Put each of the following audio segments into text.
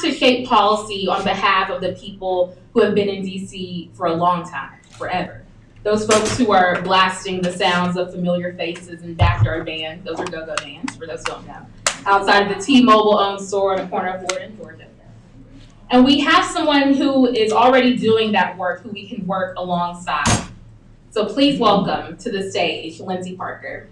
to shape policy on behalf of the people who have been in DC for a long time, forever. Those folks who are blasting the sounds of familiar faces in Backyard Band, those are go-go bands, for those who don't know, outside of the T-Mobile owned store in the corner of Florida and Georgia. And we have someone who is already doing that work who we can work alongside. So please welcome to the stage, Lindsay Parker.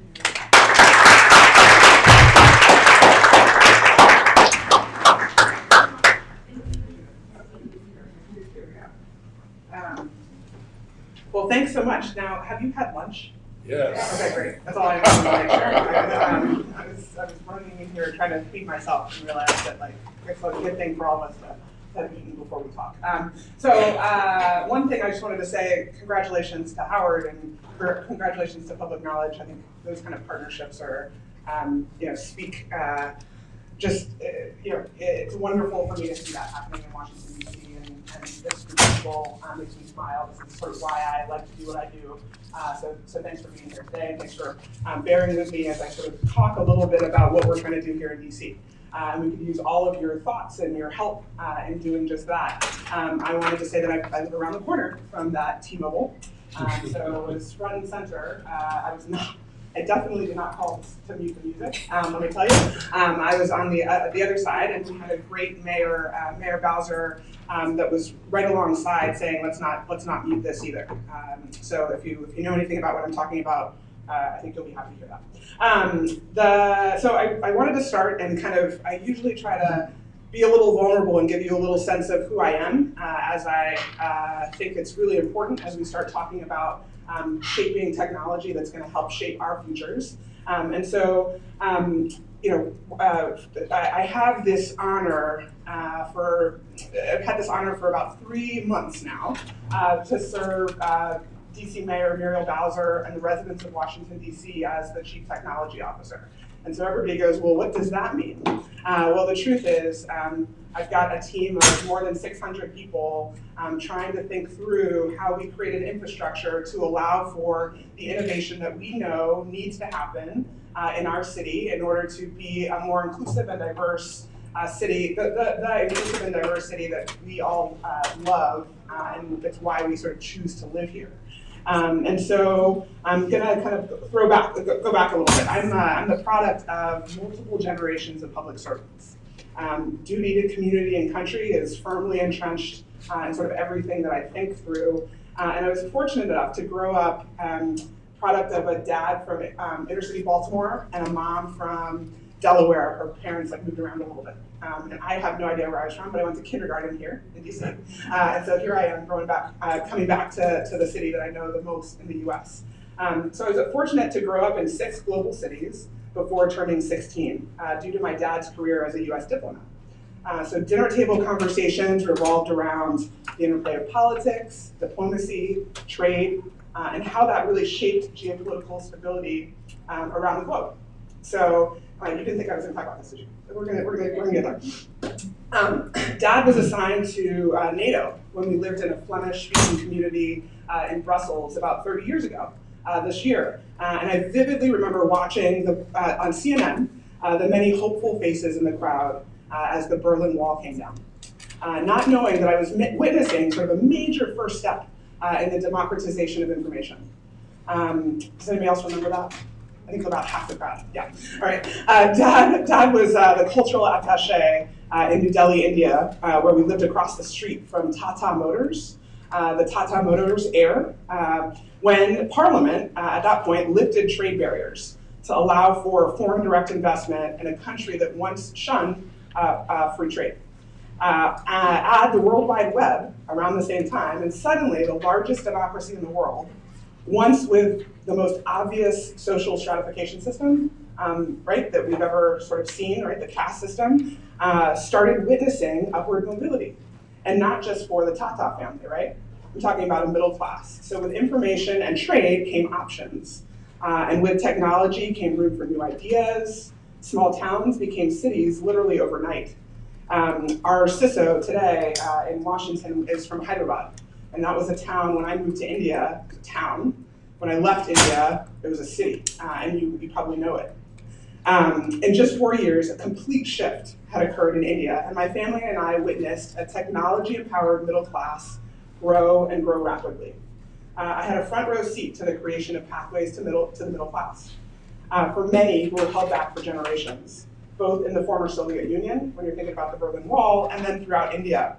Well, thanks so much. Now, have you had lunch? Yes. Okay, great. That's all I wanted to make sure. I was running in here trying to feed myself and realized that it's a good thing for all of us to have eaten before we talk. One thing I just wanted to say, congratulations to Howard and congratulations to Public Knowledge. I think those kind of partnerships are, speak. It's wonderful for me to see that happening in Washington, D.C. And this group of people makes me smile. This is sort of why I like to do what I do. So thanks for being here today, and thanks for bearing with me as I sort of talk a little bit about what we're trying to do here in DC. And we could use all of your thoughts and your help in doing just that. I wanted to say that I live around the corner from that T-Mobile, so it was front and center. I definitely did not call to mute the music, let me tell you. I was on the other side, and we had a great Mayor Bowser that was right alongside saying, let's not mute this either. So if you know anything about what I'm talking about, I think you'll be happy to hear that. So I wanted to start and I usually try to be a little vulnerable and give you a little sense of who I am, as I think it's really important as we start talking about shaping technology that's going to help shape our futures. I have this honor I've had this honor for about 3 months now to serve DC Mayor Muriel Bowser and the residents of Washington, D.C. as the Chief Technology Officer. And so everybody goes, well, what does that mean? Well, the truth is, I've got a team of more than 600 people trying to think through how we create an infrastructure to allow for the innovation that we know needs to happen in our city in order to be a more inclusive and diverse city, the inclusive and diverse city that we all love, and that's why we sort of choose to live here. And so I'm gonna kind of go back a little bit. I'm the product of multiple generations of public servants. Duty to community and country is firmly entrenched in sort of everything that I think through. And I was fortunate enough to grow up product of a dad from inner city Baltimore and a mom from Delaware. Her parents moved around a little bit. And I have no idea where I was from, but I went to kindergarten here in DC. And so here I am coming back to the city that I know the most in the US. So I was fortunate to grow up in 6 global cities before turning 16, due to my dad's career as a US diplomat. So dinner table conversations revolved around the interplay of politics, diplomacy, trade, and how that really shaped geopolitical stability around the globe. So you didn't think I was going to talk about this, did you? We're gonna get there. Dad was assigned to NATO when we lived in a Flemish-speaking community in Brussels about 30 years ago this year. And I vividly remember watching on CNN the many hopeful faces in the crowd as the Berlin Wall came down. Not knowing that I was witnessing sort of a major first step in the democratization of information. Does anybody else remember that? I think about half the crowd, yeah. All right, Dad was the cultural attaché in New Delhi, India, where we lived across the street from Tata Motors, the Tata Motors heir, when Parliament, at that point, lifted trade barriers to allow for foreign direct investment in a country that once shunned free trade. Add the World Wide Web around the same time, and suddenly the largest democracy in the world, once with the most obvious social stratification system, right, that we've ever sort of seen, right, the caste system, started witnessing upward mobility. And not just for the Tata family, right? I'm talking about a middle class. So with information and trade came options. And with technology came room for new ideas. Small towns became cities literally overnight. Our CISO today in Washington is from Hyderabad. And that was a town when I moved to India, a town. When I left India, it was a city, and you probably know it. In just 4 years, a complete shift had occurred in India, and my family and I witnessed a technology-empowered middle class grow and grow rapidly. I had a front row seat to the creation of pathways to the middle class. For many who were held back for generations, both in the former Soviet Union, when you're thinking about the Berlin Wall, and then throughout India.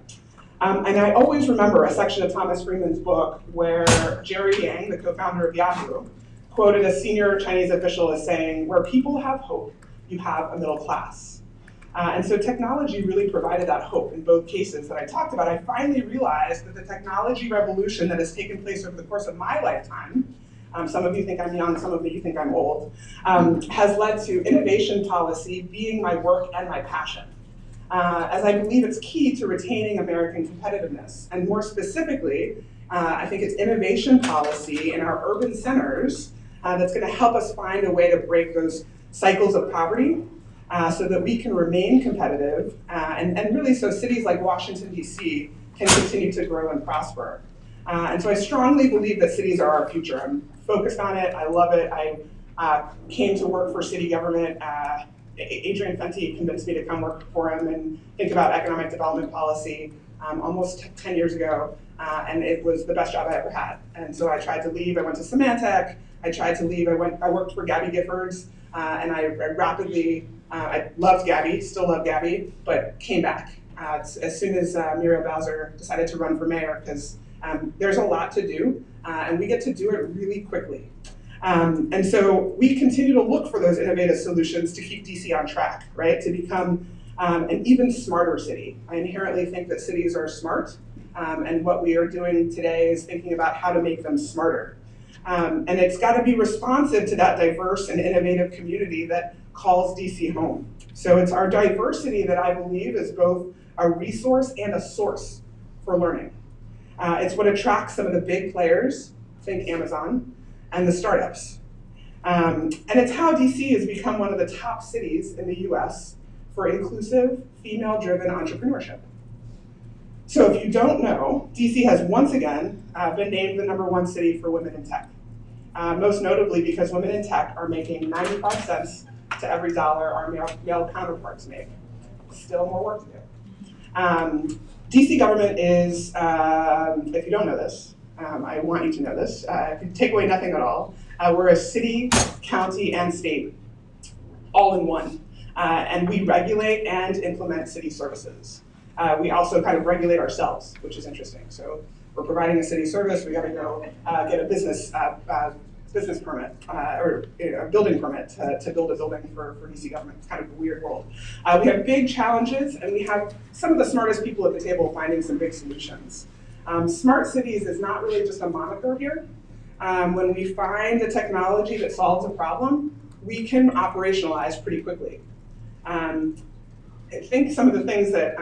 And I always remember a section of Thomas Freeman's book where Jerry Yang, the co-founder of Yahoo, quoted a senior Chinese official as saying, "Where people have hope, you have a middle class." And so technology really provided that hope in both cases that I talked about. I finally realized that the technology revolution that has taken place over the course of my lifetime, some of you think I'm young, some of you think I'm old, has led to innovation policy being my work and my passion. As I believe it's key to retaining American competitiveness. And more specifically, I think it's innovation policy in our urban centers that's going to help us find a way to break those cycles of poverty so that we can remain competitive and really so cities like Washington, D.C. can continue to grow and prosper. And so I strongly believe that cities are our future. I'm focused on it. I love it. I came to work for city government. Adrian Fenty convinced me to come work for him and think about economic development policy almost 10 years ago. And it was the best job I ever had. And so I tried to leave. I went to Symantec. I tried to leave. I worked for Gabby Giffords. And I rapidly, I loved Gabby, still love Gabby, but came back as soon as Muriel Bowser decided to run for mayor, because there's a lot to do, and we get to do it really quickly. And so we continue to look for those innovative solutions to keep DC on track, right? To become an even smarter city. I inherently think that cities are smart, and what we are doing today is thinking about how to make them smarter. And it's got to be responsive to that diverse and innovative community that calls DC home. So it's our diversity that I believe is both a resource and a source for learning. It's what attracts some of the big players, think Amazon, and the startups. And it's how DC has become one of the top cities in the US for inclusive, female-driven entrepreneurship. So if you don't know, DC has once again been named the #1 city for women in tech. Most notably because women in tech are making 95 cents to every dollar our male counterparts make. Still more work to do. DC government is, if you don't know this, I want you to know this, if you take away nothing at all, we're a city, county, and state all in one. And we regulate and implement city services. We also kind of regulate ourselves, which is interesting. So we're providing a city service, we gotta go get a business permit or a building permit to build a building for DC government. It's kind of a weird world. We have big challenges, and we have some of the smartest people at the table finding some big solutions. Smart cities is not really just a moniker here. When we find the technology that solves a problem, we can operationalize pretty quickly. I think some of the things that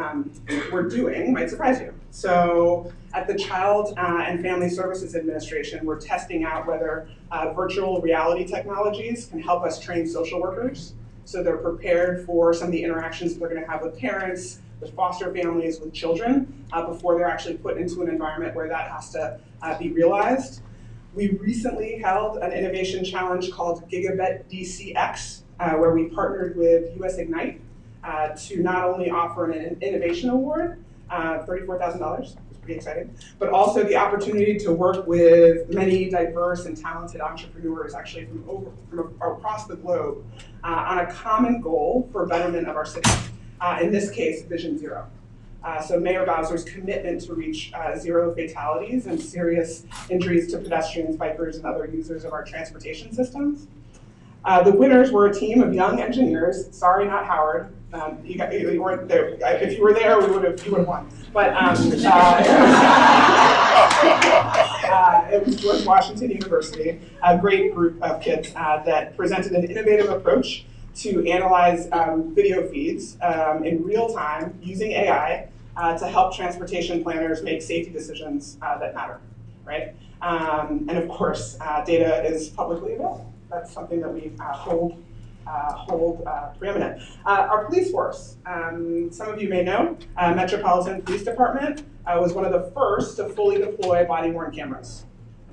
we're doing might surprise you. So at the Child and Family Services Administration, we're testing out whether virtual reality technologies can help us train social workers so they're prepared for some of the interactions they're going to have with parents, with foster families, with children, before they're actually put into an environment where that has to be realized. We recently held an innovation challenge called Gigabit DCX, where we partnered with US Ignite to not only offer an innovation award, $34,000, it's pretty exciting, but also the opportunity to work with many diverse and talented entrepreneurs actually from across the globe on a common goal for betterment of our city. In this case, Vision Zero. So Mayor Bowser's commitment to reach 0 fatalities and serious injuries to pedestrians, bikers, and other users of our transportation systems. The winners were a team of young engineers. Sorry, not Howard. You weren't there. If you were there, you would have won. But it was George Washington University, a great group of kids that presented an innovative approach to analyze video feeds in real time using AI to help transportation planners make safety decisions that matter, right? And of course, data is publicly available. That's something that we hold preeminent. Our police force, some of you may know, Metropolitan Police Department was one of the first to fully deploy body-worn cameras.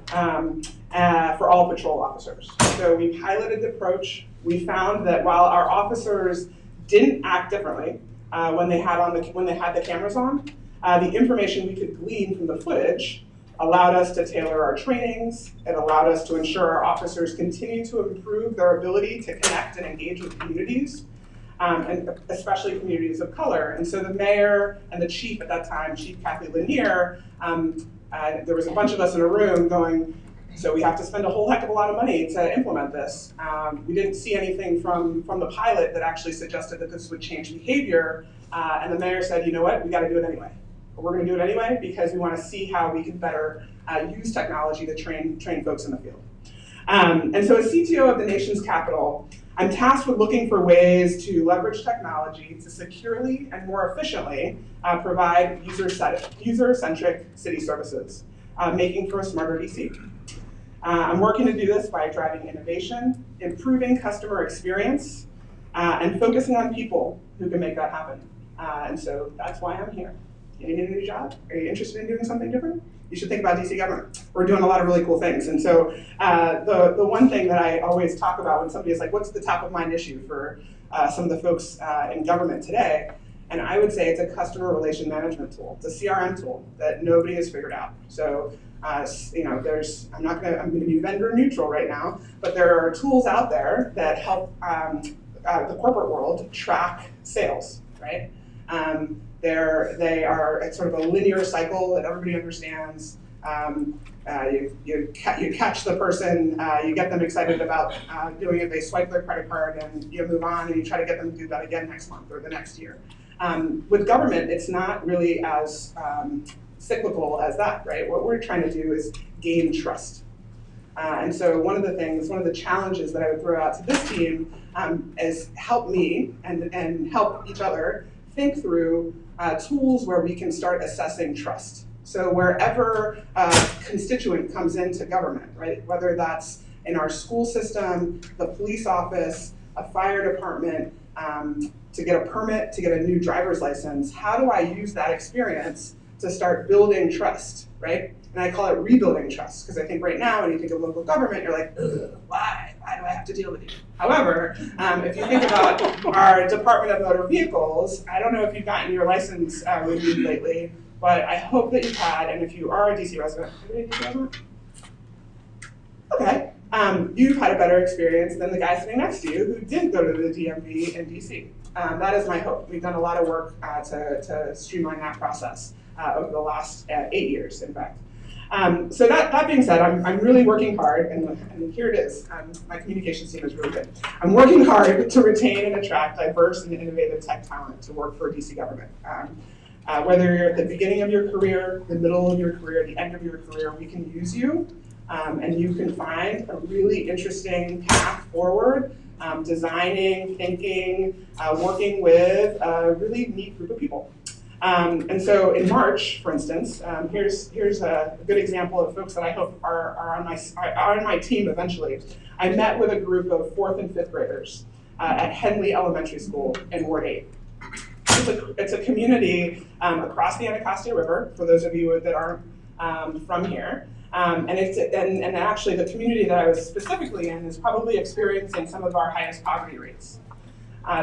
for all patrol officers. So we piloted the approach. We found that while our officers didn't act differently when they had the cameras on, the information we could glean from the footage allowed us to tailor our trainings. It allowed us to ensure our officers continue to improve their ability to connect and engage with communities, and especially communities of color. And so the mayor and the chief at that time, Chief Kathy Lanier, there was a bunch of us in a room going, so we have to spend a whole heck of a lot of money to implement this. We didn't see anything from the pilot that actually suggested that this would change behavior. And the mayor said, you know what, we gotta do it anyway. We're gonna do it anyway because we wanna see how we can better use technology to train folks in the field. And so as CTO of the nation's capital, I'm tasked with looking for ways to leverage technology to securely and more efficiently provide user-centric city services, making for a smarter DC. I'm working to do this by driving innovation, improving customer experience, and focusing on people who can make that happen. And so that's why I'm here. You need a new job? Are you interested in doing something different? You should think about DC government. We're doing a lot of really cool things. And so the one thing that I always talk about when somebody is like, what's the top of mind issue for some of the folks in government today? And I would say it's a customer relation management tool. It's a CRM tool that nobody has figured out. So you know, I'm going to be vendor neutral right now, but there are tools out there that help the corporate world track sales, right? They are it's sort of a linear cycle that everybody understands. You catch the person, you get them excited about doing it, they swipe their credit card and you move on and you try to get them to do that again next month or the next year. With government, it's not really as cyclical as that, right? What we're trying to do is gain trust. And so one of the challenges that I would throw out to this team is help me and help each other think through tools where we can start assessing trust. So wherever a constituent comes into government, right, whether that's in our school system, the police office, a fire department, to get a permit, to get a new driver's license, how do I use that experience to start building trust, right? And I call it rebuilding trust, because I think right now when you think of local government, you're like, why? Why do I have to deal with you? However, if you think about our Department of Motor Vehicles, I don't know if you've gotten your license renewed lately, but I hope that you've had, and if you are a DC resident, are you a DC resident? Okay, you've had a better experience than the guy sitting next to you who didn't go to the DMV in DC. That is my hope. We've done a lot of work to streamline that process over the last 8 years, in fact. So that being said, I'm really working hard, and here it is. My communications team is really good. I'm working hard to retain and attract diverse and innovative tech talent to work for DC government. Whether you're at the beginning of your career, the middle of your career, the end of your career, we can use you, and you can find a really interesting path forward, designing, thinking, working with a really neat group of people. And so in March, for instance, here's a good example of folks that I hope are on my team eventually. I met with a group of 4th and 5th graders at Henley Elementary School in Ward 8. It's a community across the Anacostia River, for those of you that aren't from here. And actually the community that I was specifically in is probably experiencing some of our highest poverty rates.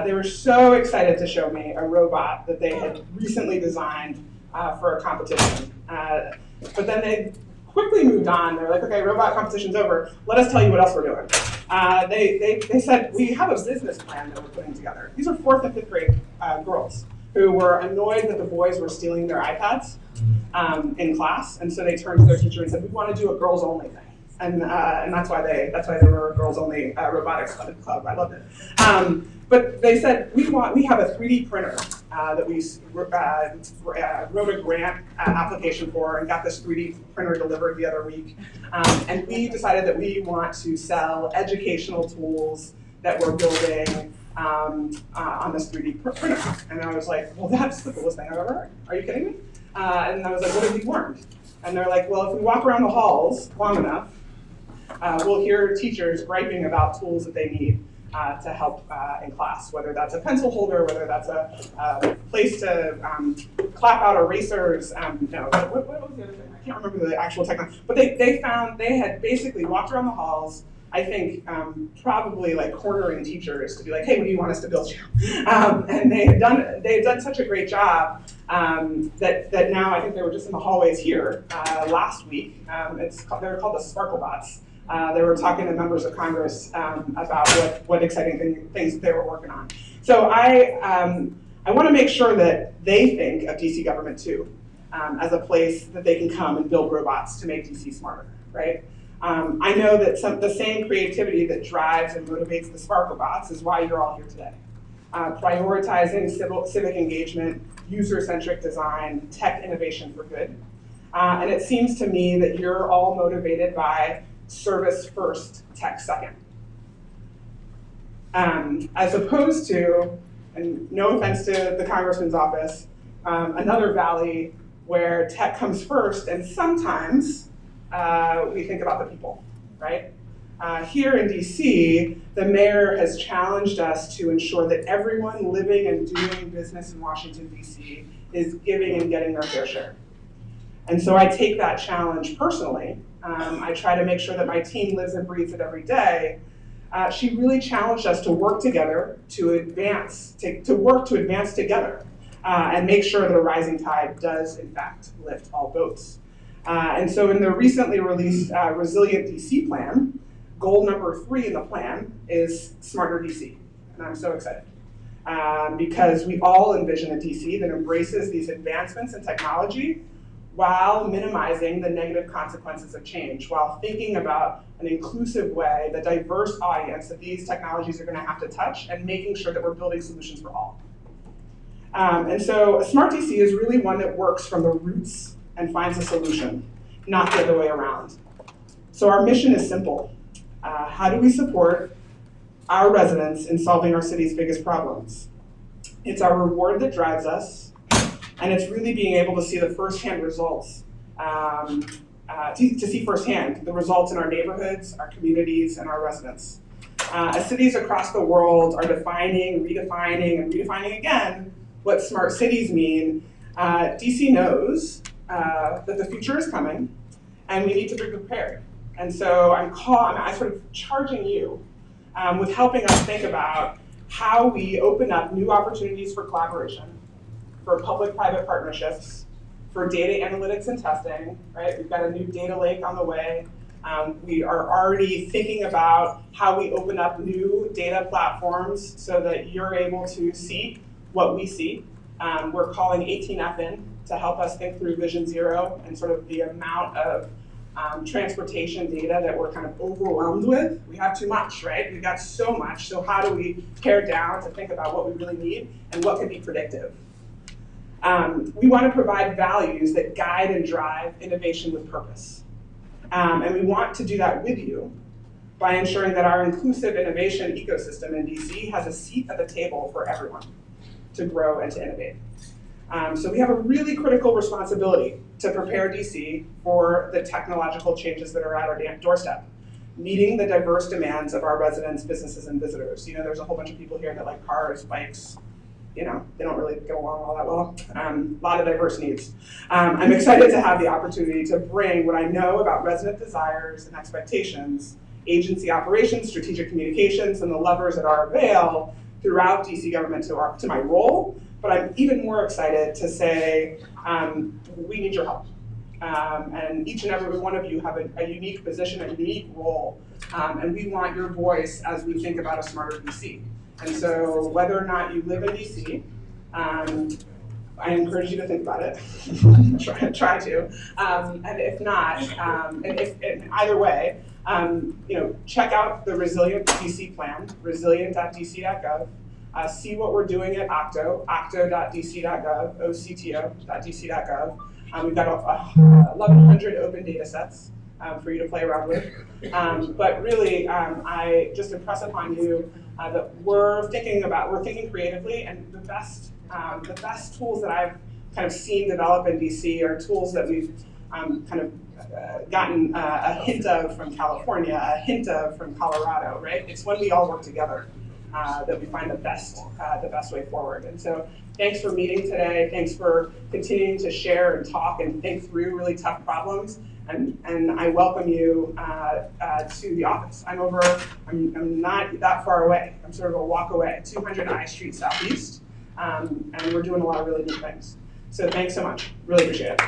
They were so excited to show me a robot that they had recently designed for a competition. But then they quickly moved on. They're like, okay, robot competition's over. Let us tell you what else we're doing. They said, we have a business plan that we're putting together. These are 4th and 5th grade girls who were annoyed that the boys were stealing their iPads in class. And so they turned to their teacher and said, we want to do a girls only thing. And that's why they were a girls only robotics club. I loved it. But they said, we have a 3D printer that we wrote a grant application for and got this 3D printer delivered the other week. And we decided that we want to sell educational tools that we're building on this 3D printer. And I was like, well, that's the coolest thing I've ever heard. Are you kidding me? And I was like, what have you learned? And they're like, well, if we walk around the halls long enough, we'll hear teachers griping about tools that they need to help in class, whether that's a pencil holder, whether that's a place to clap out erasers. What was the other thing? can't remember the actual technology, but they had basically walked around the halls, I think probably like cornering teachers to be like, hey, what do you want us to build you? And they had done such a great job that now I think they were just in the hallways here last week. They're called the SparkleBots. They were talking to members of Congress about what exciting things they were working on. So I want to make sure that they think of DC government too, as a place that they can come and build robots to make DC smarter, right? I know that the same creativity that drives and motivates the SparkleBots is why you're all here today. Prioritizing civic engagement, user-centric design, tech innovation for good. And it seems to me that you're all motivated by service first, tech second. As opposed to, and no offense to the Congressman's office, another valley where tech comes first and sometimes we think about the people, right? Here in DC, the mayor has challenged us to ensure that everyone living and doing business in Washington, DC is giving and getting their fair share. And so I take that challenge personally. I try to make sure that my team lives and breathes it every day. She really challenged us to work together to advance, to work to advance together and make sure that a rising tide does in fact lift all boats. And so in the recently released Resilient DC plan, goal number 3 in the plan is Smarter DC. And I'm so excited because we all envision a DC that embraces these advancements in technology while minimizing the negative consequences of change, while thinking about an inclusive way, the diverse audience that these technologies are going to have to touch, and making sure that we're building solutions for all. And so a smart DC is really one that works from the roots and finds a solution, not the other way around. So our mission is simple. How do we support our residents in solving our city's biggest problems? It's our reward that drives us, and it's really being able to see the firsthand results, to see firsthand the results in our neighborhoods, our communities, and our residents. As cities across the world are defining, redefining, and redefining again what smart cities mean, DC knows that the future is coming, and we need to be prepared. And so I'm sort of charging you with helping us think about how we open up new opportunities for collaboration, for public-private partnerships, for data analytics and testing, right? We've got a new data lake on the way. We are already thinking about how we open up new data platforms so that you're able to see what we see. We're calling 18F in to help us think through Vision Zero and sort of the amount of transportation data that we're kind of overwhelmed with. We have too much, right? We've got so much, so how do we pare down to think about what we really need and what can be predictive? We want to provide values that guide and drive innovation with purpose. And we want to do that with you by ensuring that our inclusive innovation ecosystem in DC has a seat at the table for everyone to grow and to innovate. So we have a really critical responsibility to prepare DC for the technological changes that are at our doorstep, meeting the diverse demands of our residents, businesses, and visitors. You know, there's a whole bunch of people here that like cars, bikes, you know, they don't really get along all that well. A lot of diverse needs. I'm excited to have the opportunity to bring what I know about resident desires and expectations, agency operations, strategic communications, and the levers at our avail throughout DC government to my role. But I'm even more excited to say, we need your help. And each and every one of you have a unique position, a unique role, and we want your voice as we think about a smarter DC. And so whether or not you live in DC, I encourage you to think about it, try to. And if not, and either way, you know, check out the Resilient DC plan, resilient.dc.gov. See what we're doing at Octo, octo.dc.gov, octo.dc.gov. We've got 1,100 open data sets for you to play around with. But really, I just impress upon you that we're thinking creatively, and the best tools that I've kind of seen develop in DC are tools that we've kind of gotten a hint of from California, a hint of from Colorado, right? It's when we all work together that we find the best way forward. And so Thanks for meeting today. Thanks for continuing to share and talk and think through really tough problems. And I welcome you to the office. I'm not that far away. I'm sort of a walk away, 200 I Street Southeast, and we're doing a lot of really good things. So thanks so much. Really appreciate it.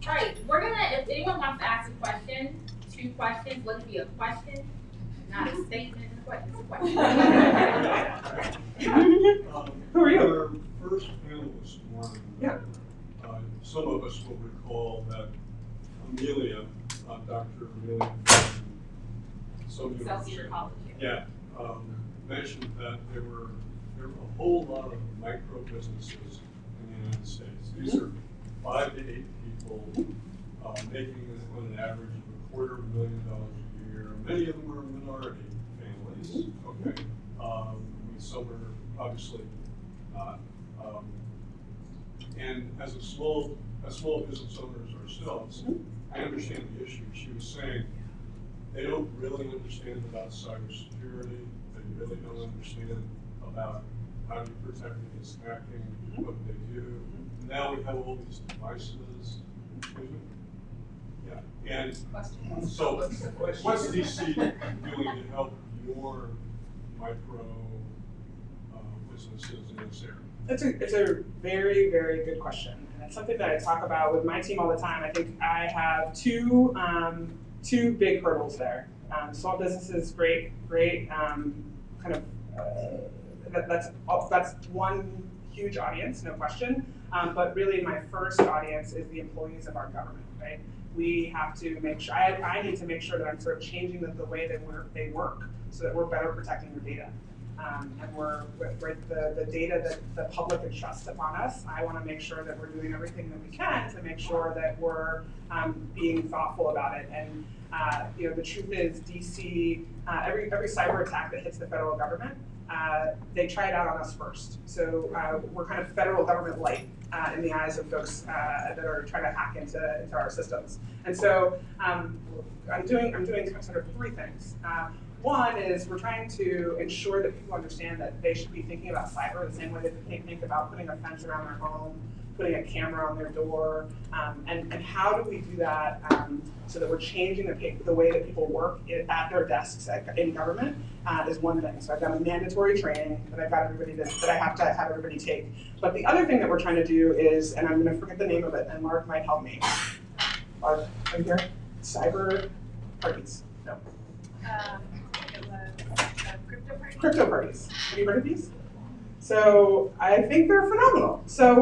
All right, we're gonna, if anyone wants to ask a question, 2 questions, let it be a question, not a statement, it's a question. Who are you? Our first panelist, one. Yeah. Some of us will recall that Amelia, Dr. Amelia, some of Excelsior College. yeah, mentioned that there were a whole lot of micro businesses in the United States. These are 5 to 8 people making on an average of $250,000 a year. Many of them are minority families. Okay, some are obviously not. And as a small business owners ourselves, I understand the issue. She was saying they don't really understand about cybersecurity. They really don't understand about how do you protect against hacking, what they do. Now we have all these devices. Excuse me? Yeah. And so what's DC doing to help your micro businesses in this area? It's a very, very good question. And it's something that I talk about with my team all the time. I think I have two big hurdles there. Small businesses, great, that's one huge audience, no question. But really my first audience is the employees of our government, right? We have to make sure, I need to make sure that I'm sort of changing the way that they work so that we're better protecting their data. And the data that the public entrusts upon us, I want to make sure that we're doing everything that we can to make sure that we're being thoughtful about it. And the truth is, DC, every cyber attack that hits the federal government, they try it out on us first. So we're kind of federal government light in the eyes of folks that are trying to hack into our systems. And so I'm doing sort of 3 things. One is we're trying to ensure that people understand that they should be thinking about cyber the same way that they think about putting a fence around their home, putting a camera on their door, and how do we do that so that we're changing the way that people work at their desks in government is one thing. So I've got a mandatory training that I've got everybody that I have to have everybody take. But the other thing that we're trying to do is, and I'm going to forget the name of it, and Mark might help me. Mark, are you here? Cyber parties. No. It was crypto party. Crypto parties. Have you heard of these? So I think they're phenomenal. So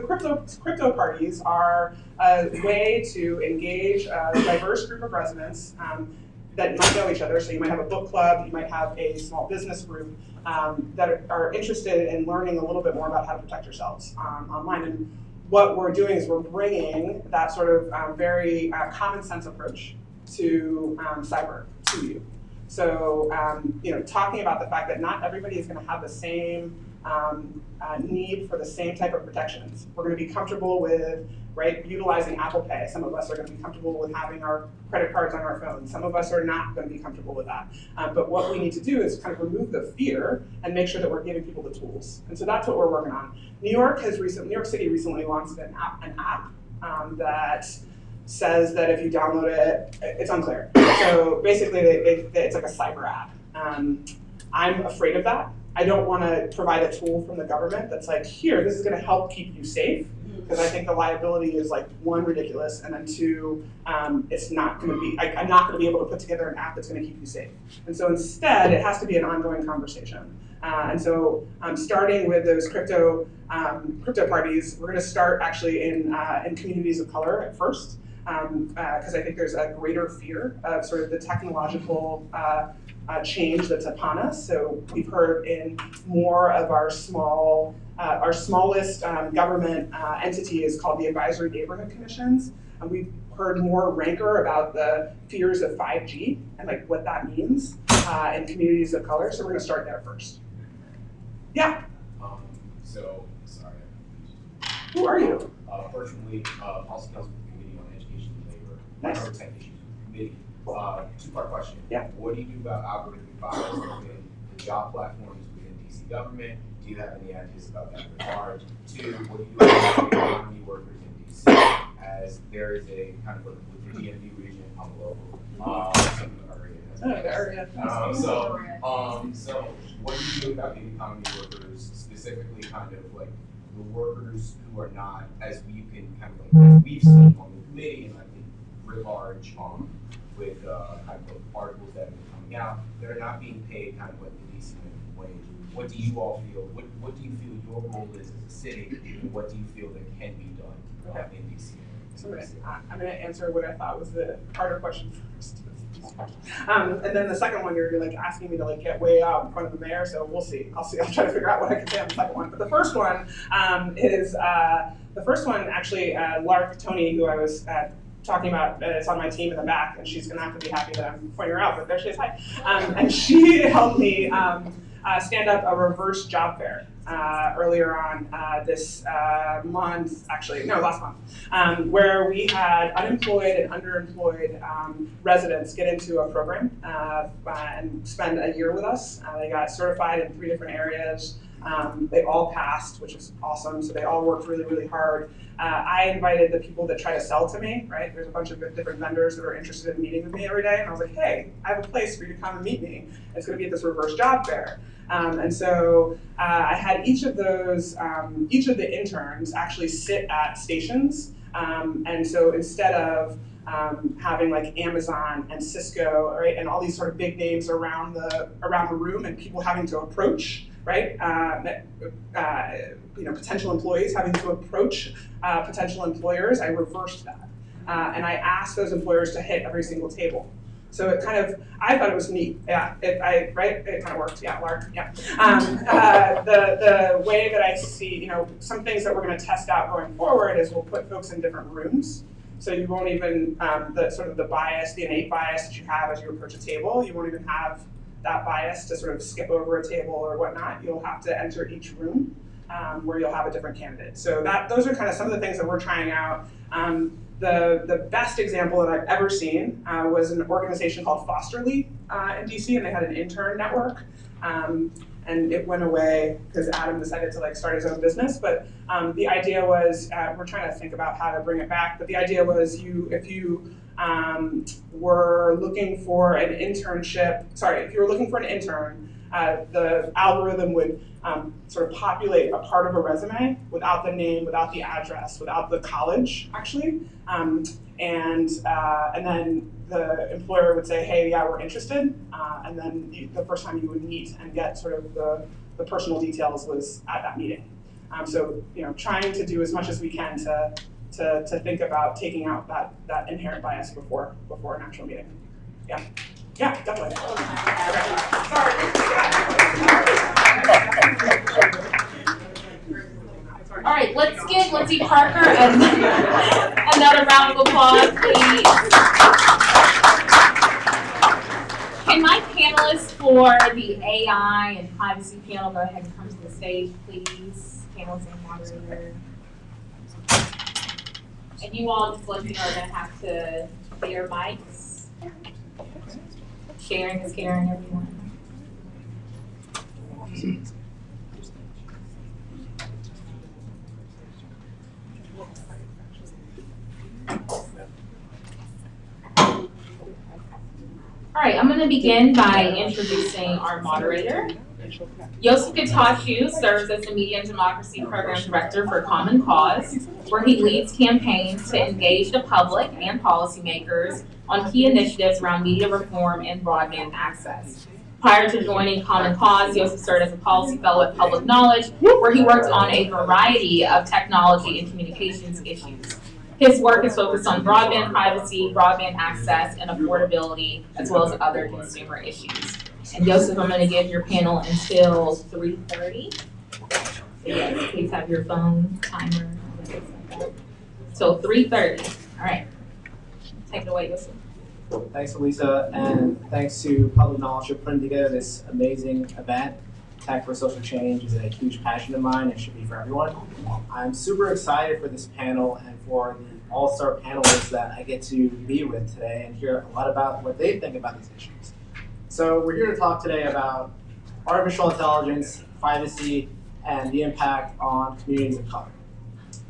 crypto parties are a way to engage a diverse group of residents that might know each other. So you might have a book club, you might have a small business group that are interested in learning a little bit more about how to protect yourselves online. And what we're doing is we're bringing that sort of very common sense approach to cyber to you. So, talking about the fact that not everybody is going to have the same need for the same type of protections. We're going to be comfortable with, utilizing Apple Pay. Some of us are going to be comfortable with having our credit cards on our phones. Some of us are not going to be comfortable with that. But what we need to do is kind of remove the fear and make sure that we're giving people the tools. And so that's what we're working on. New York City recently launched an app that says that if you download it, it's unclear. So basically, it's like a cyber app. I'm afraid of that. I don't want to provide a tool from the government that's like, here, this is going to help keep you safe, because I think the liability is 1, ridiculous, and then 2, it's not going to be. I'm not going to be able to put together an app that's going to keep you safe. And so instead, it has to be an ongoing conversation. And so starting with those crypto parties, we're going to start actually in communities of color at first. Because I think there's a greater fear of sort of the technological change that's upon us. So we've heard in more of our smallest government entity is called the Advisory Neighborhood Commissions. And we've heard more rancor about the fears of 5G and what that means in communities of color. So we're going to start there first. Yeah. Sorry. Who are you? Fortunately, Policy Council Committee on Education and Labor, Nice. Minority Tech Issues Committee. Two-part question. Yeah. What do you do about algorithmic bias within the job platforms within DC government? Do you have any ideas about that regard? Two, what do you do about the economy workers in DC, as there is a kind of with the DMV region on the local, some area. So what do you do about the economy workers, specifically kind of like the workers who are not, as we can kind of like, as we've seen on the committee and I think writ large with kind of articles that have been coming out, that are not being paid kind of like the DC minimum wage. What do you all feel? What do you feel your role is as a city, and what do you feel that can be done in DC? So I'm going to answer what I thought was the harder question first. And then the second one, you're like asking me to like get way out in front of the mayor, so we'll see. I'll try to figure out what I can say on the second one. But the first one actually, Lark Tony, who I was talking about, is on my team in the back, and she's going to have to be happy that I'm pointing her out, but there she is, hi. And she helped me stand up a reverse job fair earlier on this month, last month, where we had unemployed and underemployed residents get into a program and spend a year with us. They got certified in 3 different areas. They all passed, which is awesome. So they all worked really, really hard. I invited the people that try to sell to me, right? There's a bunch of different vendors that are interested in meeting with me every day. And I was like, hey, I have a place for you to come and meet me. It's going to be at this reverse job fair. And so I had each of the interns actually sit at stations. And so instead of having like Amazon and Cisco, right, and all these sort of big names around the room, and people having to approach, right, potential employees having to approach potential employers, I reversed that, and I asked those employers to hit every single table. So it kind of, I thought it was neat. Yeah, it kind of worked. Yeah, Lark. Yeah. The way that I see, some things that we're going to test out going forward is we'll put folks in different rooms. So you won't even, the bias, the innate bias that you have as you approach a table, you won't even have that bias to sort of skip over a table or whatnot. You'll have to enter each room where you'll have a different candidate. So those are kind of some of the things that we're trying out. The best example that I've ever seen was an organization called Fosterly in DC, and they had an intern network. And it went away because Adam decided to start his own business. But the idea was, we're trying to think about how to bring it back. But the idea was, if you were looking for an internship, if you were looking for an intern, the algorithm would sort of populate a part of a resume without the name, without the address, without the college, actually. And then the employer would say, hey, yeah, we're interested. And then the first time you would meet and get sort of the personal details was at that meeting. So, trying to do as much as we can to think about taking out that inherent bias before an actual meeting. Yeah. Yeah, definitely. All right, let's give Lindsay Parker another round of applause, please. Can my panelists for the AI and privacy panel go ahead and come to the stage, please? Panelists and moderator. And you all just let me know are going to have to share mics. Sharing is caring, everyone. All right, I'm going to begin by introducing our moderator. Yosef Getachew serves as the Media and Democracy Program Director for Common Cause, where he leads campaigns to engage the public and policymakers on key initiatives around media reform and broadband access. Prior to joining Common Cause, Yosef served as a policy fellow at Public Knowledge, where he worked on a variety of technology and communications issues. His work is focused on broadband privacy, broadband access, and affordability, as well as other consumer issues. And Yosef, I'm going to give your panel until 3:30. So yes, please have your phone timer. So 3:30. All right. Take it away, Yosef. Thanks, Elisa, and thanks to Public Knowledge for putting together this amazing event. Tech for Social Change is a huge passion of mine and should be for everyone. I'm super excited for this panel and for the all-star panelists that I get to be with today and hear a lot about what they think about these issues. So we're here to talk today about artificial intelligence, privacy, and the impact on communities of color.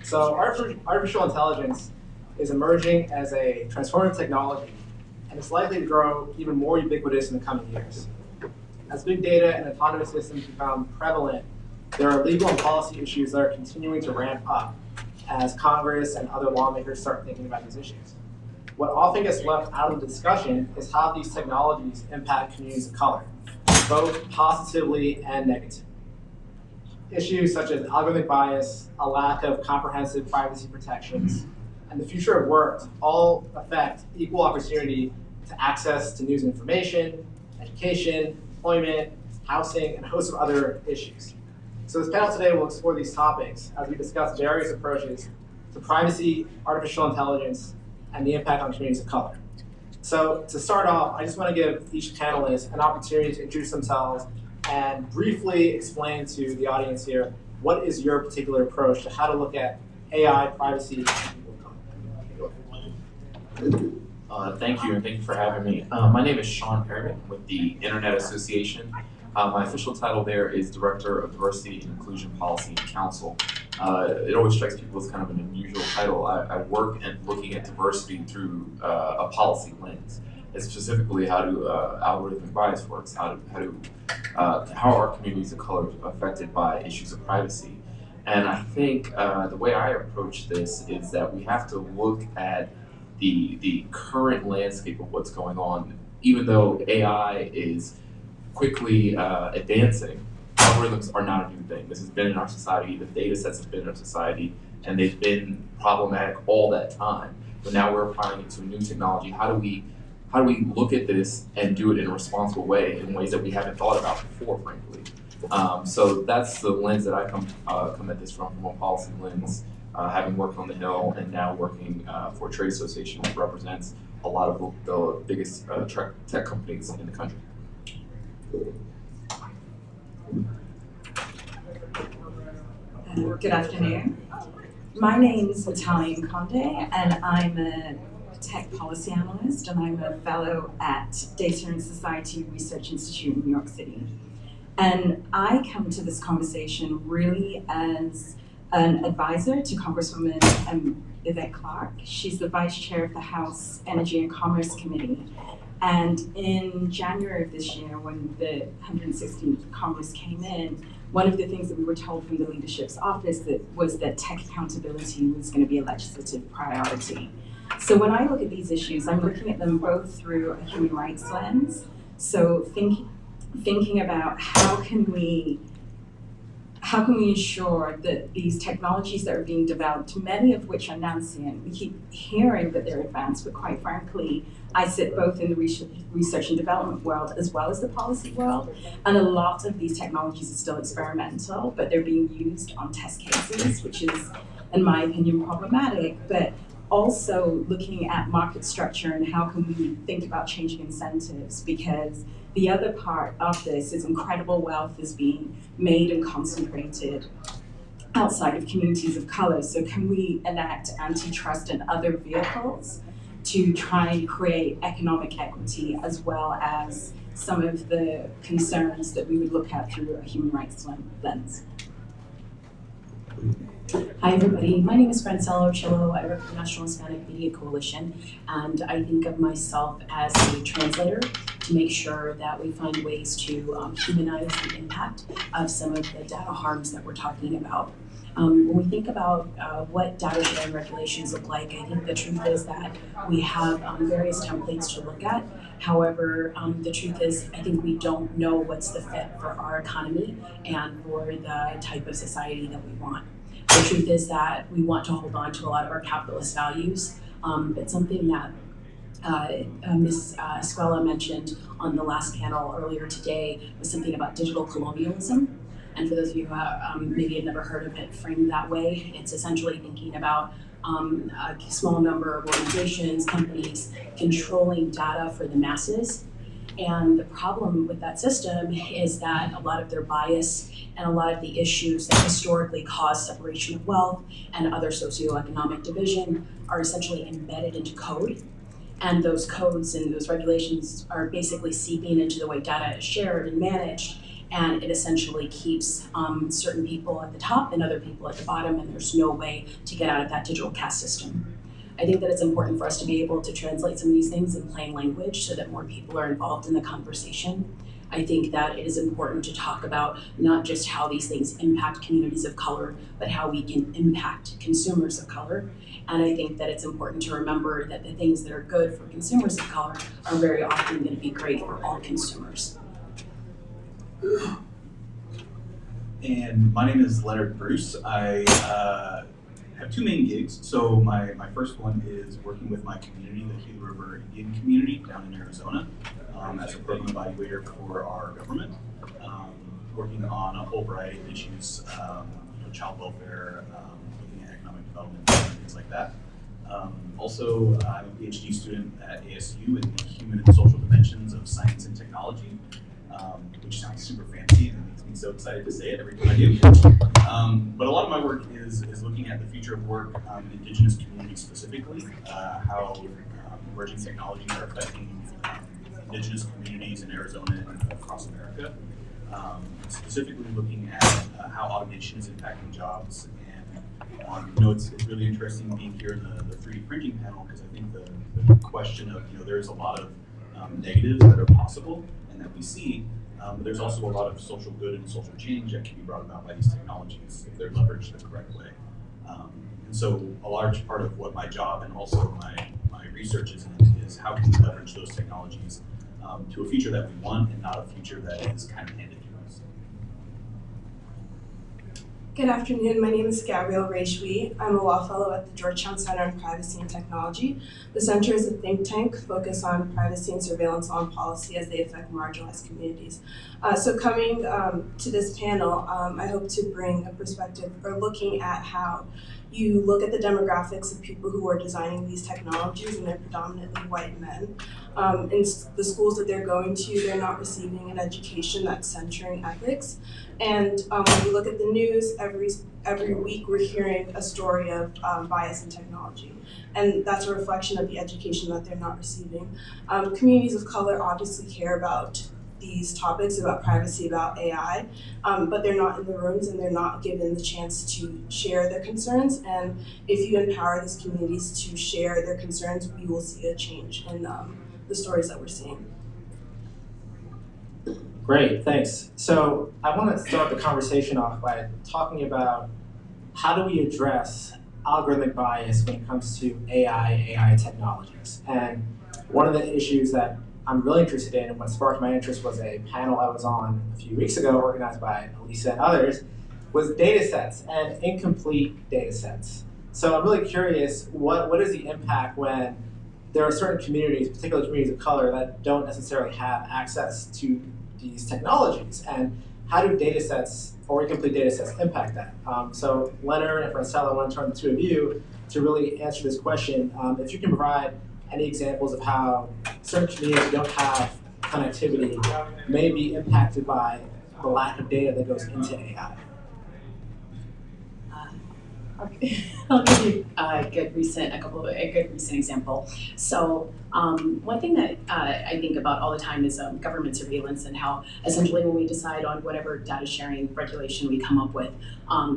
So artificial intelligence is emerging as a transformative technology, and it's likely to grow even more ubiquitous in the coming years. As big data and autonomous systems become prevalent, there are legal and policy issues that are continuing to ramp up as Congress and other lawmakers start thinking about these issues. What often gets left out of the discussion is how these technologies impact communities of color, both positively and negatively. Issues such as algorithmic bias, a lack of comprehensive privacy protections, and the future of work all affect equal opportunity to access to news and information, education, employment, housing, and a host of other issues. So this panel today will explore these topics as we discuss various approaches to privacy, artificial intelligence, and the impact on communities of color. So to start off, I just want to give each panelist an opportunity to introduce themselves and briefly explain to the audience here what is your particular approach to how to look at AI, privacy, and people of color. Thank you, and thank you for having me. My name is Sean Perriman with the Internet Association. My official title there is Director of Diversity and Inclusion Policy and Council. It always strikes people as kind of an unusual title. I work in looking at diversity through a policy lens, and specifically how algorithmic bias works, how are communities of color affected by issues of privacy. And I think the way I approach this is that we have to look at the current landscape of what's going on. Even though AI is quickly advancing, algorithms are not a new thing. This has been in our society, the data sets have been in our society, and they've been problematic all that time. But now we're applying it to a new technology. How do we look at this and do it in a responsible way, in ways that we haven't thought about before, frankly? So that's the lens that I come at this from a policy lens, having worked on the Hill and now working for a trade association which represents a lot of the biggest tech companies in the country. Good afternoon. My name is Natalia Conde, and I'm a tech policy analyst, and I'm a fellow at Data and Society Research Institute in New York City. And I come to this conversation really as an advisor to Congresswoman Yvette Clarke. She's the vice chair of the House Energy and Commerce Committee. And in January of this year, when the 116th Congress came in, one of the things that we were told from the leadership's office was that tech accountability was going to be a legislative priority. So when I look at these issues, I'm looking at them both through a human rights lens. So thinking about how can we ensure that these technologies that are being developed, many of which are nascent, we keep hearing that they're advanced, but quite frankly, I sit both in the research and development world as well as the policy world, and a lot of these technologies are still experimental, but they're being used on test cases, which is, in my opinion, problematic. But also looking at market structure and how can we think about changing incentives, because the other part of this is incredible wealth is being made and concentrated outside of communities of color. So can we enact antitrust and other vehicles to try and create economic equity, as well as some of the concerns that we would look at through a human rights lens? Hi everybody, my name is Francella Ochillo. I work for the National Hispanic Media Coalition, and I think of myself as a translator to make sure that we find ways to humanize the impact of some of the data harms that we're talking about. When we think about what data sharing regulations look like, I think the truth is that we have various templates to look at. However, the truth is, I think we don't know what's the fit for our economy and for the type of society that we want. The truth is that we want to hold on to a lot of our capitalist values, but something that Ms. Escuela mentioned on the last panel earlier today was something about digital colonialism. And for those of you who maybe had never heard of it framed that way, it's essentially thinking about a small number of organizations, companies controlling data for the masses And the problem with that system is that a lot of their bias and a lot of the issues that historically cause separation of wealth and other socioeconomic division are essentially embedded into code. And those codes and those regulations are basically seeping into the way data is shared and managed. And it essentially keeps certain people at the top and other people at the bottom, and there's no way to get out of that digital caste system. I think that it's important for us to be able to translate some of these things in plain language so that more people are involved in the conversation. I think that it is important to talk about not just how these things impact communities of color, but how we can impact consumers of color. And I think that it's important to remember that the things that are good for consumers of color are very often going to be great for all consumers. And my name is Leonard Bruce. I have two main gigs. So my first one is working with my community, the Gila River Indian community down in Arizona, as a program evaluator for our government, working on a whole variety of issues, child welfare, looking at economic development, and things like that. Also, I'm a PhD student at ASU in the human and social dimensions of science and technology, which sounds super fancy and makes me so excited to say it every time I do. But a lot of my work is looking at the future of work in Indigenous communities specifically, how emerging technologies are affecting Indigenous communities in Arizona and across America. Specifically looking at how automation is impacting jobs. And it's really interesting being here in the 3D printing panel, because I think the question of, there's a lot of negatives that are possible and that we see, but there's also a lot of social good and social change that can be brought about by these technologies if they're leveraged the correct way. And so a large part of what my job and also my research is how can we leverage those technologies to a future that we want and not a future that is kind of handed to us. Good afternoon, my name is Gabrielle Reshwi. I'm a law fellow at the Georgetown Center on Privacy and Technology. The center is a think tank focused on privacy and surveillance law and policy as they affect marginalized communities. So coming to this panel, I hope to bring a perspective or looking at how you look at the demographics of people who are designing these technologies, and they're predominantly white men. In the schools that they're going to, they're not receiving an education that's centering ethics. And when you look at the news, every week we're hearing a story of bias in technology. And that's a reflection of the education that they're not receiving. Communities of color obviously care about these topics, about privacy, about AI, but they're not in the rooms and they're not given the chance to share their concerns. And if you empower these communities to share their concerns, we will see a change in the stories that we're seeing. Great, thanks. So I want to start the conversation off by talking about how do we address algorithmic bias when it comes to AI technologies. And one of the issues that I'm really interested in, and what sparked my interest was a panel I was on a few weeks ago, organized by Elisa and others, was data sets and incomplete data sets. So I'm really curious, what is the impact when there are certain communities, particularly communities of color, that don't necessarily have access to these technologies, and how do data sets or incomplete data sets impact that? So Leonard and Francella, I want to turn to the two of you to really answer this question. If you can provide any examples of how certain communities who don't have connectivity may be impacted by the lack of data that goes into AI. I'll give you a good recent example. So one thing that I think about all the time is government surveillance, and how essentially when we decide on whatever data sharing regulation we come up with,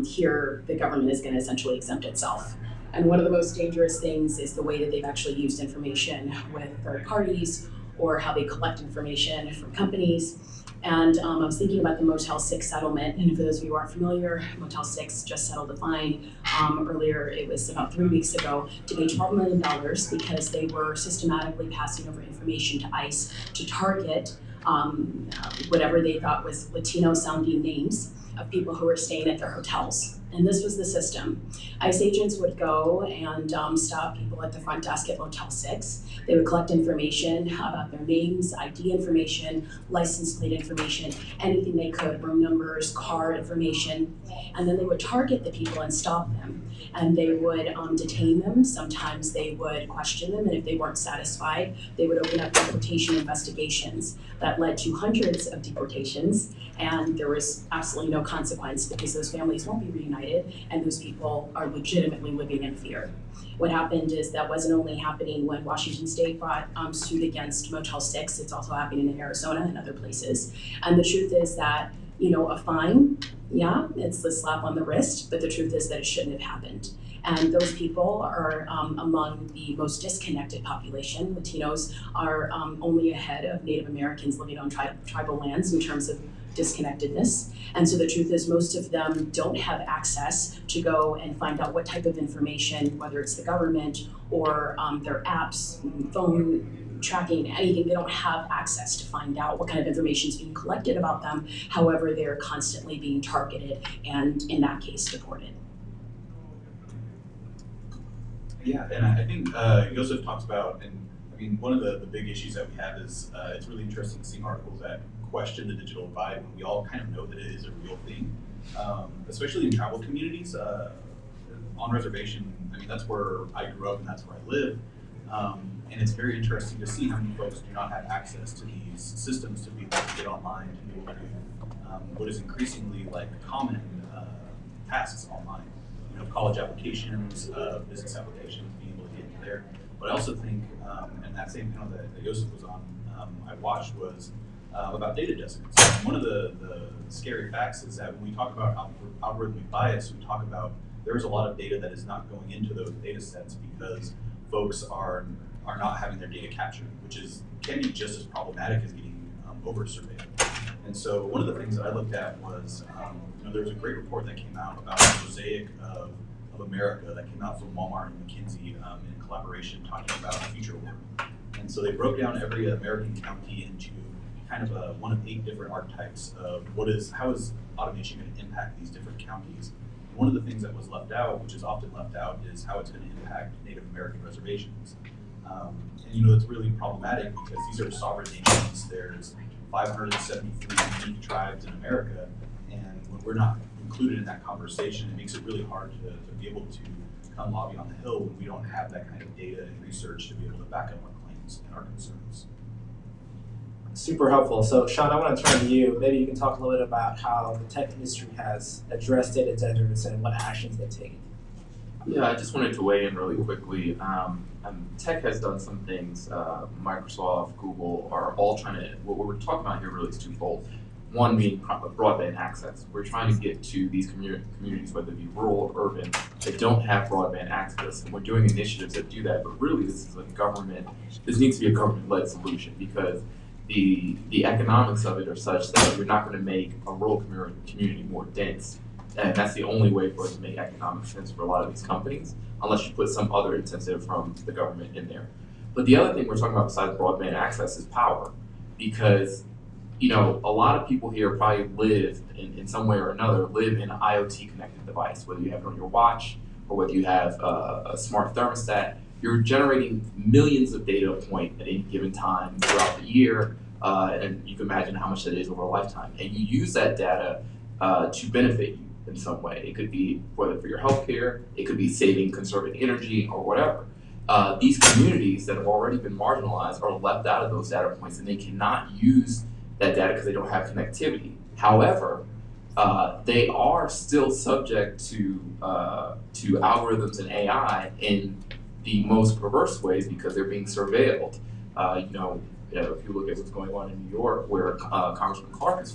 here the government is going to essentially exempt itself. And one of the most dangerous things is the way that they've actually used information with third parties, or how they collect information from companies. And I was thinking about the Motel 6 settlement, and for those of you who aren't familiar, Motel 6 just settled a fine earlier, it was about 3 weeks ago, to pay $12 million because they were systematically passing over information to ICE to target whatever they thought was Latino sounding names of people who were staying at their hotels. And this was the system. ICE agents would go and stop people at the front desk at Motel 6. They would collect information about their names, ID information, license plate information, anything they could, room numbers, car information. And then they would target the people and stop them. And they would detain them. Sometimes they would question them, and if they weren't satisfied, they would open up deportation investigations. That led to hundreds of deportations, and there was absolutely no consequence because those families won't be reunited, and those people are legitimately living in fear. What happened is that wasn't only happening when Washington State brought suit against Motel 6, it's also happening in Arizona and other places. And the truth is that, a fine, yeah, it's the slap on the wrist, but the truth is that it shouldn't have happened. And those people are among the most disconnected population. Latinos are only ahead of Native Americans living on tribal lands in terms of disconnectedness. And so the truth is most of them don't have access to go and find out what type of information, whether it's the government or their apps, phone tracking, anything. They don't have access to find out what kind of information is being collected about them. However, they're constantly being targeted and, in that case, deported. Yeah, and I think Joseph talks about, and I mean, one of the big issues that we have is it's really interesting seeing articles that question the digital divide when we all kind of know that it is a real thing, especially in tribal communities. On reservation, I mean, that's where I grew up and that's where I live. And it's very interesting to see how many folks do not have access to these systems to be able to get online, to be able to do what is increasingly like common tasks online. College applications, business applications, being able to get into there. But I also think, and that same panel that Joseph was on, I watched was about data dissonance. And one of the scary facts is that when we talk about algorithmic bias, we talk about there's a lot of data that is not going into those data sets because folks are not having their data captured, which can be just as problematic as getting over-surveilled. And so one of the things that I looked at was, there was a great report that came out about the mosaic of America that came out from Walmart and McKinsey in collaboration talking about future work. And so they broke down every American county into kind of one of 8 different archetypes of how is automation going to impact these different counties. One of the things that was left out, which is often left out, is how it's going to impact Native American reservations. And it's really problematic because these are sovereign nations. There's 573 unique tribes in America, and when we're not included in that conversation, it makes it really hard to be able to come lobby on the Hill when we don't have that kind of data and research to be able to back up our claims and our concerns. Super helpful. So Sean, I want to turn to you. Maybe you can talk a little bit about how the tech industry has addressed data deserts and what actions they've taken. Yeah, I just wanted to weigh in really quickly. Tech has done some things. Microsoft, Google are all trying to, what we're talking about here really is twofold. One being broadband access. We're trying to get to these communities, whether it be rural or urban, that don't have broadband access. And we're doing initiatives that do that, but really this needs to be a government-led solution because the economics of it are such that you're not going to make a rural community more dense. And that's the only way for it to make economic sense for a lot of these companies, unless you put some other incentive from the government in there. But the other thing we're talking about besides broadband access is power, because a lot of people here probably live in some way or another, live in an IoT connected device, whether you have it on your watch or whether you have a smart thermostat. You're generating millions of data points at any given time throughout the year, and you can imagine how much that is over a lifetime. And you use that data to benefit you in some way. It could be whether for your healthcare, it could be saving, conserving energy, or whatever. These communities that have already been marginalized are left out of those data points, and they cannot use that data because they don't have connectivity. However, they are still subject to algorithms and AI in the most perverse ways because they're being surveilled. If you look at what's going on in New York, where Congresswoman Clark is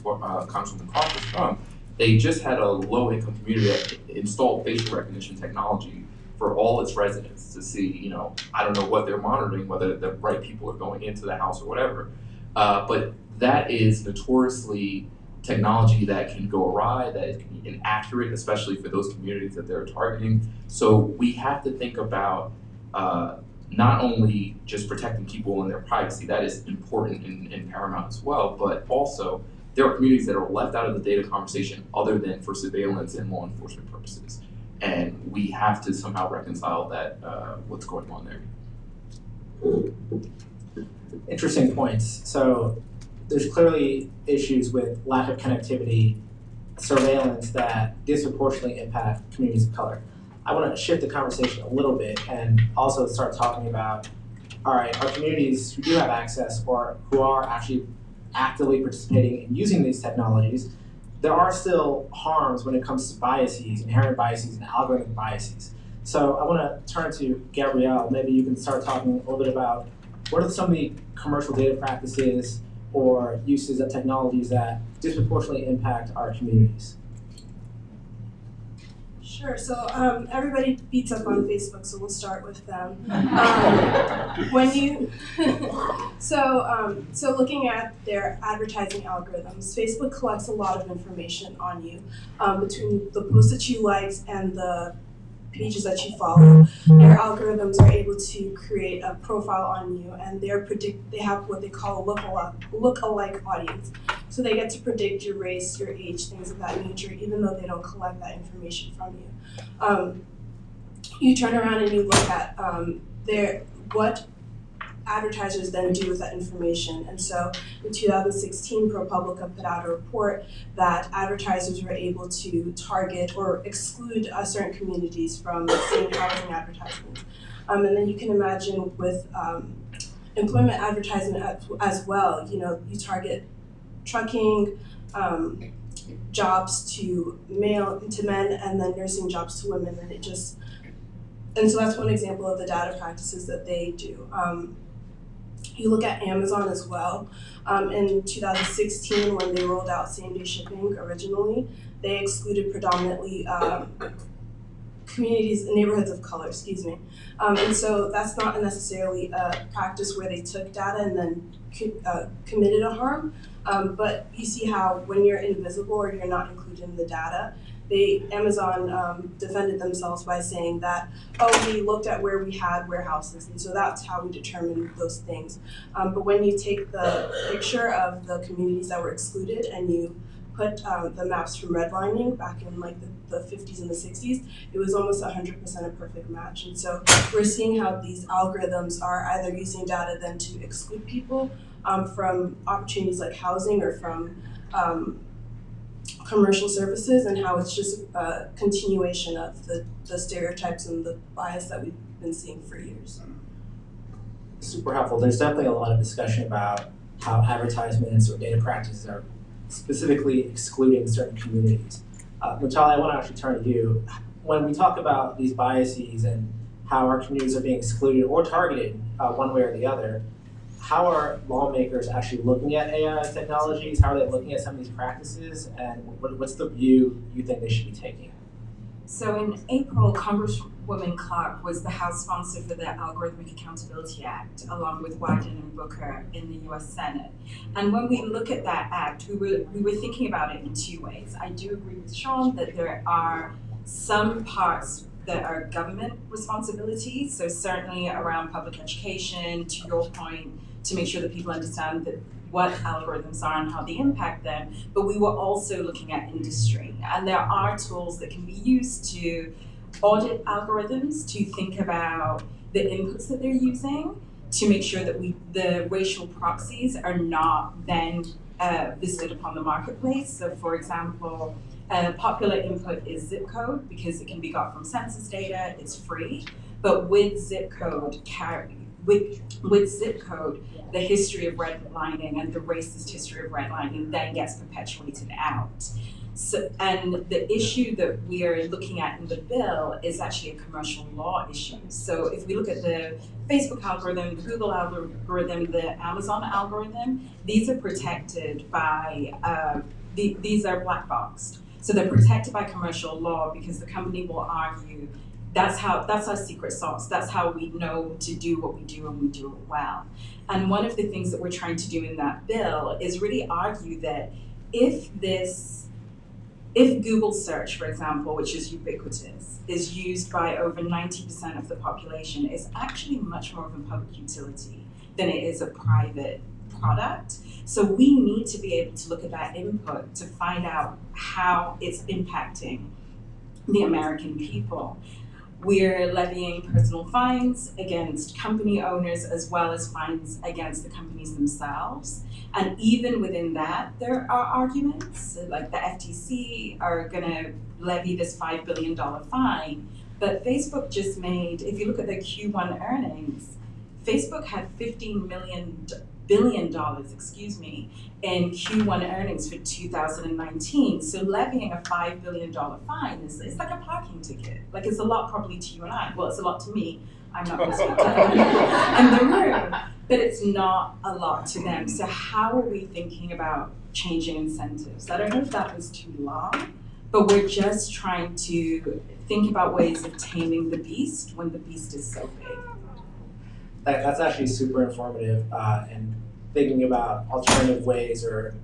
from, they just had a low-income community that installed facial recognition technology for all its residents to see, I don't know what they're monitoring, whether the right people are going into the house or whatever. But that is notoriously technology that can go awry, that can be inaccurate, especially for those communities that they're targeting. So we have to think about not only just protecting people and their privacy, that is important and paramount as well, but also there are communities that are left out of the data conversation other than for surveillance and law enforcement purposes. And we have to somehow reconcile that, what's going on there. Interesting points. So there's clearly issues with lack of connectivity, surveillance that disproportionately impact communities of color. I want to shift the conversation a little bit and also start talking about, all right, our communities who do have access or who are actually actively participating in using these technologies, there are still harms when it comes to biases, inherent biases, and algorithmic biases. So I want to turn to Gabrielle. Maybe you can start talking a little bit about what are some of the commercial data practices or uses of technologies that disproportionately impact our communities? Sure. So everybody beats up on Facebook, so we'll start with them. When you so looking at their advertising algorithms, Facebook collects a lot of information on you between the posts that you liked and the pages that you follow. Their algorithms are able to create a profile on you, and they have what they call a look-alike audience. So they get to predict your race, your age, things of that nature, even though they don't collect that information from you. You turn around and you look at what advertisers then do with that information. And so in 2016, ProPublica put out a report that advertisers were able to target or exclude certain communities from seeing housing advertisements. And then you can imagine with employment advertising as well, you target trucking, jobs to men, and then nursing jobs to women, and so that's one example of the data practices that they do. You look at Amazon as well. In 2016, when they rolled out same-day shipping originally, they excluded predominantly neighborhoods of color, and so that's not necessarily a practice where they took data and then committed a harm. But you see how when you're invisible or you're not included in the data, Amazon defended themselves by saying that, we looked at where we had warehouses, and so that's how we determined those things. But when you take the picture of the communities that were excluded and you put the maps from redlining back in like the 50s and the 60s, it was almost 100% a perfect match. And so we're seeing how these algorithms are either using data then to exclude people from opportunities like housing or from commercial services, and how it's just a continuation of the stereotypes and the bias that we've been seeing for years. Super helpful. There's definitely a lot of discussion about how advertisements or data practices are specifically excluding certain communities. Michal, I want to actually turn to you. When we talk about these biases and how our communities are being excluded or targeted one way or the other, how are lawmakers actually looking at AI technologies? How are they looking at some of these practices? And what's the view you think they should be taking? So in April, Congresswoman Clark was the House sponsor for the Algorithmic Accountability Act, along with Wyden and Booker in the US Senate. And when we look at that act, we were thinking about it in two ways. I do agree with Sean that there are some parts that are government responsibilities, so certainly around public education, to your point, to make sure that people understand that what algorithms are and how they impact them, but we were also looking at industry. And there are tools that can be used to audit algorithms, to think about the inputs that they're using, to make sure that the racial proxies are not then visited upon the marketplace. So for example, popular input is zip code because it can be got from census data, it's free, but with zip code, the history of redlining and the racist history of redlining then gets perpetuated out. So, and the issue that we are looking at in the bill is actually a commercial law issue. So if we look at the Facebook algorithm, the Google algorithm, the Amazon algorithm, these are protected by, these are black boxed. So they're protected by commercial law because the company will argue that's our secret sauce. That's how we know to do what we do and we do it well. And one of the things that we're trying to do in that bill is really argue that if Google search, for example, which is ubiquitous, is used by over 90% of the population, it's actually much more of a public utility than it is a private product. So we need to be able to look at that input to find out how it's impacting the American people. We're levying personal fines against company owners as well as fines against the companies themselves. And even within that, there are arguments, like the FTC are gonna levy this $5 billion fine. But Facebook just made, if you look at their Q1 earnings, Facebook had $15 billion, in Q1 earnings for 2019. So levying a $5 billion fine is like a parking ticket. Like it's a lot probably to you and I. Well, it's a lot to me. I'm not gonna speak in the room, but it's not a lot to them. So how are we thinking about changing incentives? I don't know if that was too long, but we're just trying to think about ways of taming the beast when the beast is so big. That's actually super informative, and thinking about alternative ways or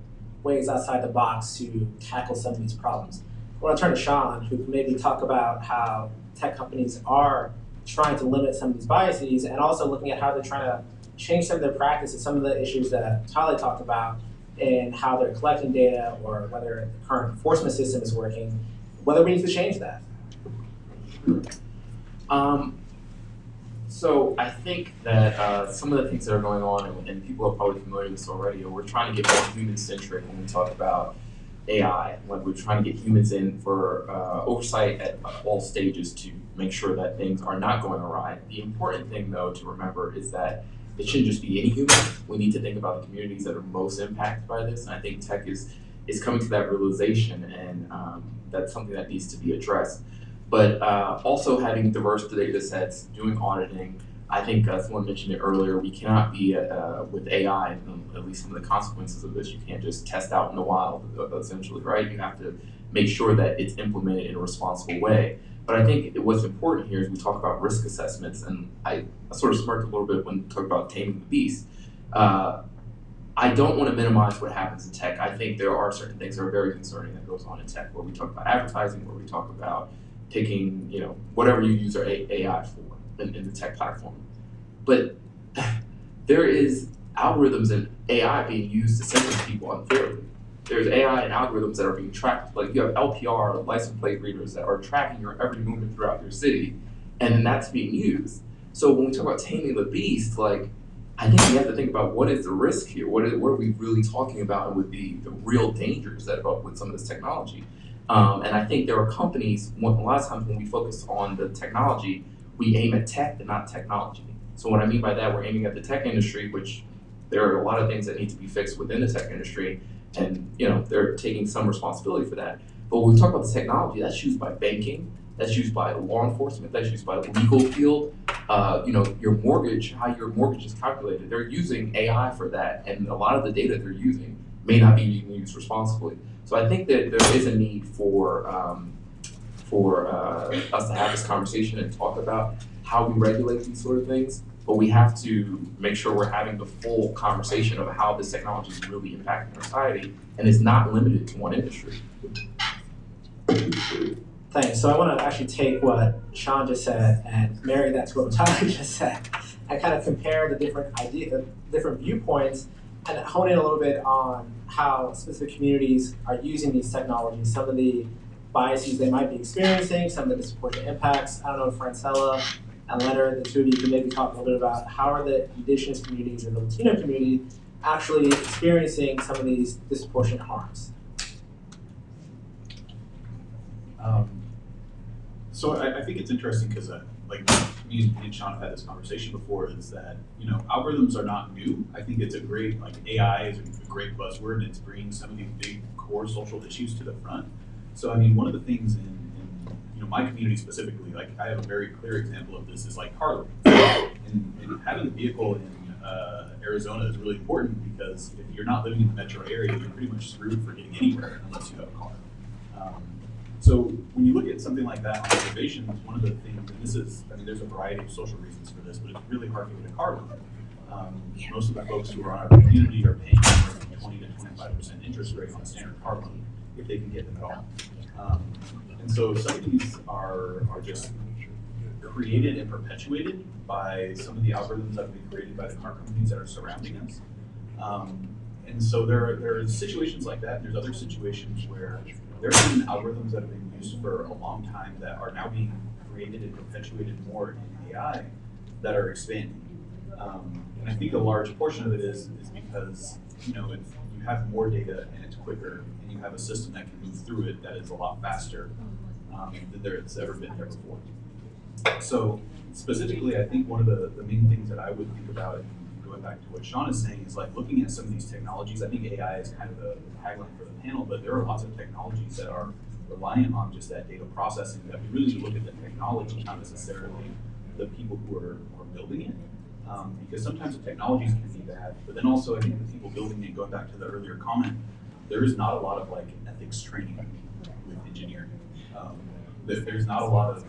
ways outside the box to tackle some of these problems. I want to turn to Sean, who can maybe talk about how tech companies are trying to limit some of these biases and also looking at how they're trying to change some of their practices, some of the issues that Tali talked about, and how they're collecting data or whether the current enforcement system is working, whether we need to change that. So I think that some of the things that are going on, and people are probably familiar with this already, we're trying to get more human-centric when we talk about AI. Like we're trying to get humans in for oversight at all stages to make sure that things are not going awry. The important thing, though, to remember is that it shouldn't just be any human. We need to think about the communities that are most impacted by this. And I think tech is coming to that realization, and that's something that needs to be addressed. But also having diverse data sets, doing auditing. I think someone mentioned it earlier, we cannot be, with AI, at least some of the consequences of this, you can't just test out in the wild, essentially, right? You have to make sure that it's implemented in a responsible way. But I think what's important here is we talk about risk assessments, and I sort of smirked a little bit when we talk about taming the beast. I don't want to minimize what happens in tech. I think there are certain things that are very concerning that goes on in tech, where we talk about advertising, where we talk about picking, whatever you use our AI for in the tech platform. But there is algorithms and AI being used to sentence people unfairly. There's AI and algorithms that are being tracked. Like you have LPR, license plate readers, that are tracking your every movement throughout your city, and then that's being used. So when we talk about taming the beast, like I think we have to think about what is the risk here? What are we really talking about, and with the real dangers that are with some of this technology? And I think there are companies, a lot of times when we focus on the technology, we aim at tech and not technology. So what I mean by that, we're aiming at the tech industry, which there are a lot of things that need to be fixed within the tech industry, and they're taking some responsibility for that. But when we talk about the technology, that's used by banking, that's used by law enforcement, that's used by the legal field. Your mortgage, how your mortgage is calculated, they're using AI for that, and a lot of the data they're using may not be being used responsibly. So I think that there is a need for us to have this conversation and talk about how we regulate these sort of things, but we have to make sure we're having the full conversation of how this technology is really impacting our society, and it's not limited to one industry. Thanks. So I want to actually take what Sean just said and marry that to what Tyler just said, and kind of compare the different viewpoints, and hone in a little bit on how specific communities are using these technologies, some of the biases they might be experiencing, some of the disproportionate impacts. I don't know if Francella and Leonard, the two of you, can maybe talk a little bit about how are the indigenous communities or the Latino community actually experiencing some of these disproportionate harms. So I think it's interesting because like me and Sean have had this conversation before, is that algorithms are not new. I think it's a great, like AI is a great buzzword, and it's bringing some of these big core social issues to the front. So I mean, one of the things in my community specifically, like I have a very clear example of this, is like car loans. And having a vehicle in Arizona is really important, because if you're not living in the metro area, you're pretty much screwed for getting anywhere unless you have a car. So when you look at something like that on observations, one of the things, and this is, there's a variety of social reasons for this, but it's really hard to get a car loan. Most of the folks who are on our community are paying anywhere from 20 to 25% interest rate on a standard car loan, if they can get them at all. And so some of these are just created and perpetuated by some of the algorithms that have been created by the car companies that are surrounding us. And so there are situations like that, and there's other situations where there have been algorithms that have been used for a long time that are now being created and perpetuated more in AI that are expanding. And I think a large portion of it is because, you know, if you have more data and it's quicker, and you have a system that can move through it that is a lot faster than there's ever been there before. So specifically, I think one of the main things that I would think about, and going back to what Sean is saying, is like looking at some of these technologies. I think AI is kind of the tagline for the panel, but there are lots of technologies that are reliant on just that data processing, that we really look at the technology, not necessarily the people who are building it. Because sometimes the technologies can be bad, but then also I think the people building it, going back to the earlier comment, there is not a lot of like ethics training with engineering. There's not a lot of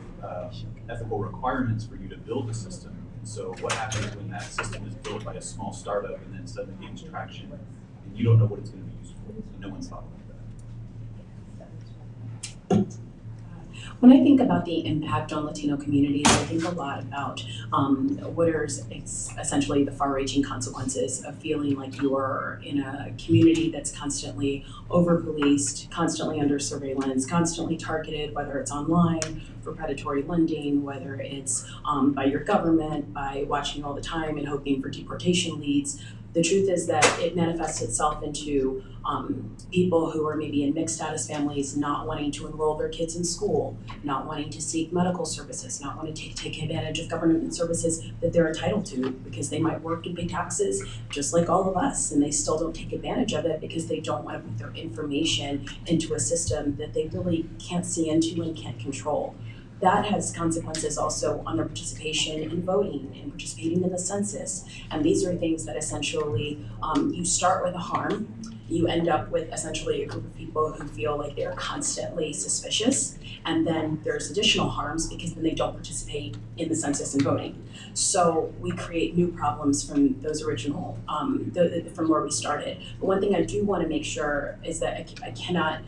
ethical requirements for you to build a system. And so what happens when that system is built by a small startup and then suddenly gains traction and you don't know what it's going to be used for? And no one's thought about that. When I think about the impact on Latino communities, I think a lot about what are essentially the far-reaching consequences of feeling like you are in a community that's constantly over-policed, constantly under surveillance, constantly targeted, whether it's online for predatory lending, whether it's by your government, by watching all the time and hoping for deportation leads. The truth is that it manifests itself into people who are maybe in mixed status families not wanting to enroll their kids in school, not wanting to seek medical services, not wanting to take advantage of government services that they're entitled to because they might work and pay taxes just like all of us, and they still don't take advantage of it because they don't want to put their information into a system that they really can't see into and can't control. That has consequences also on their participation in voting and participating in the census. And these are things that essentially, you start with a harm, you end up with essentially a group of people who feel like they're constantly suspicious, and then there's additional harms because then they don't participate in the census and voting. So we create new problems from those original, from where we started. But one thing I do want to make sure is that that cannot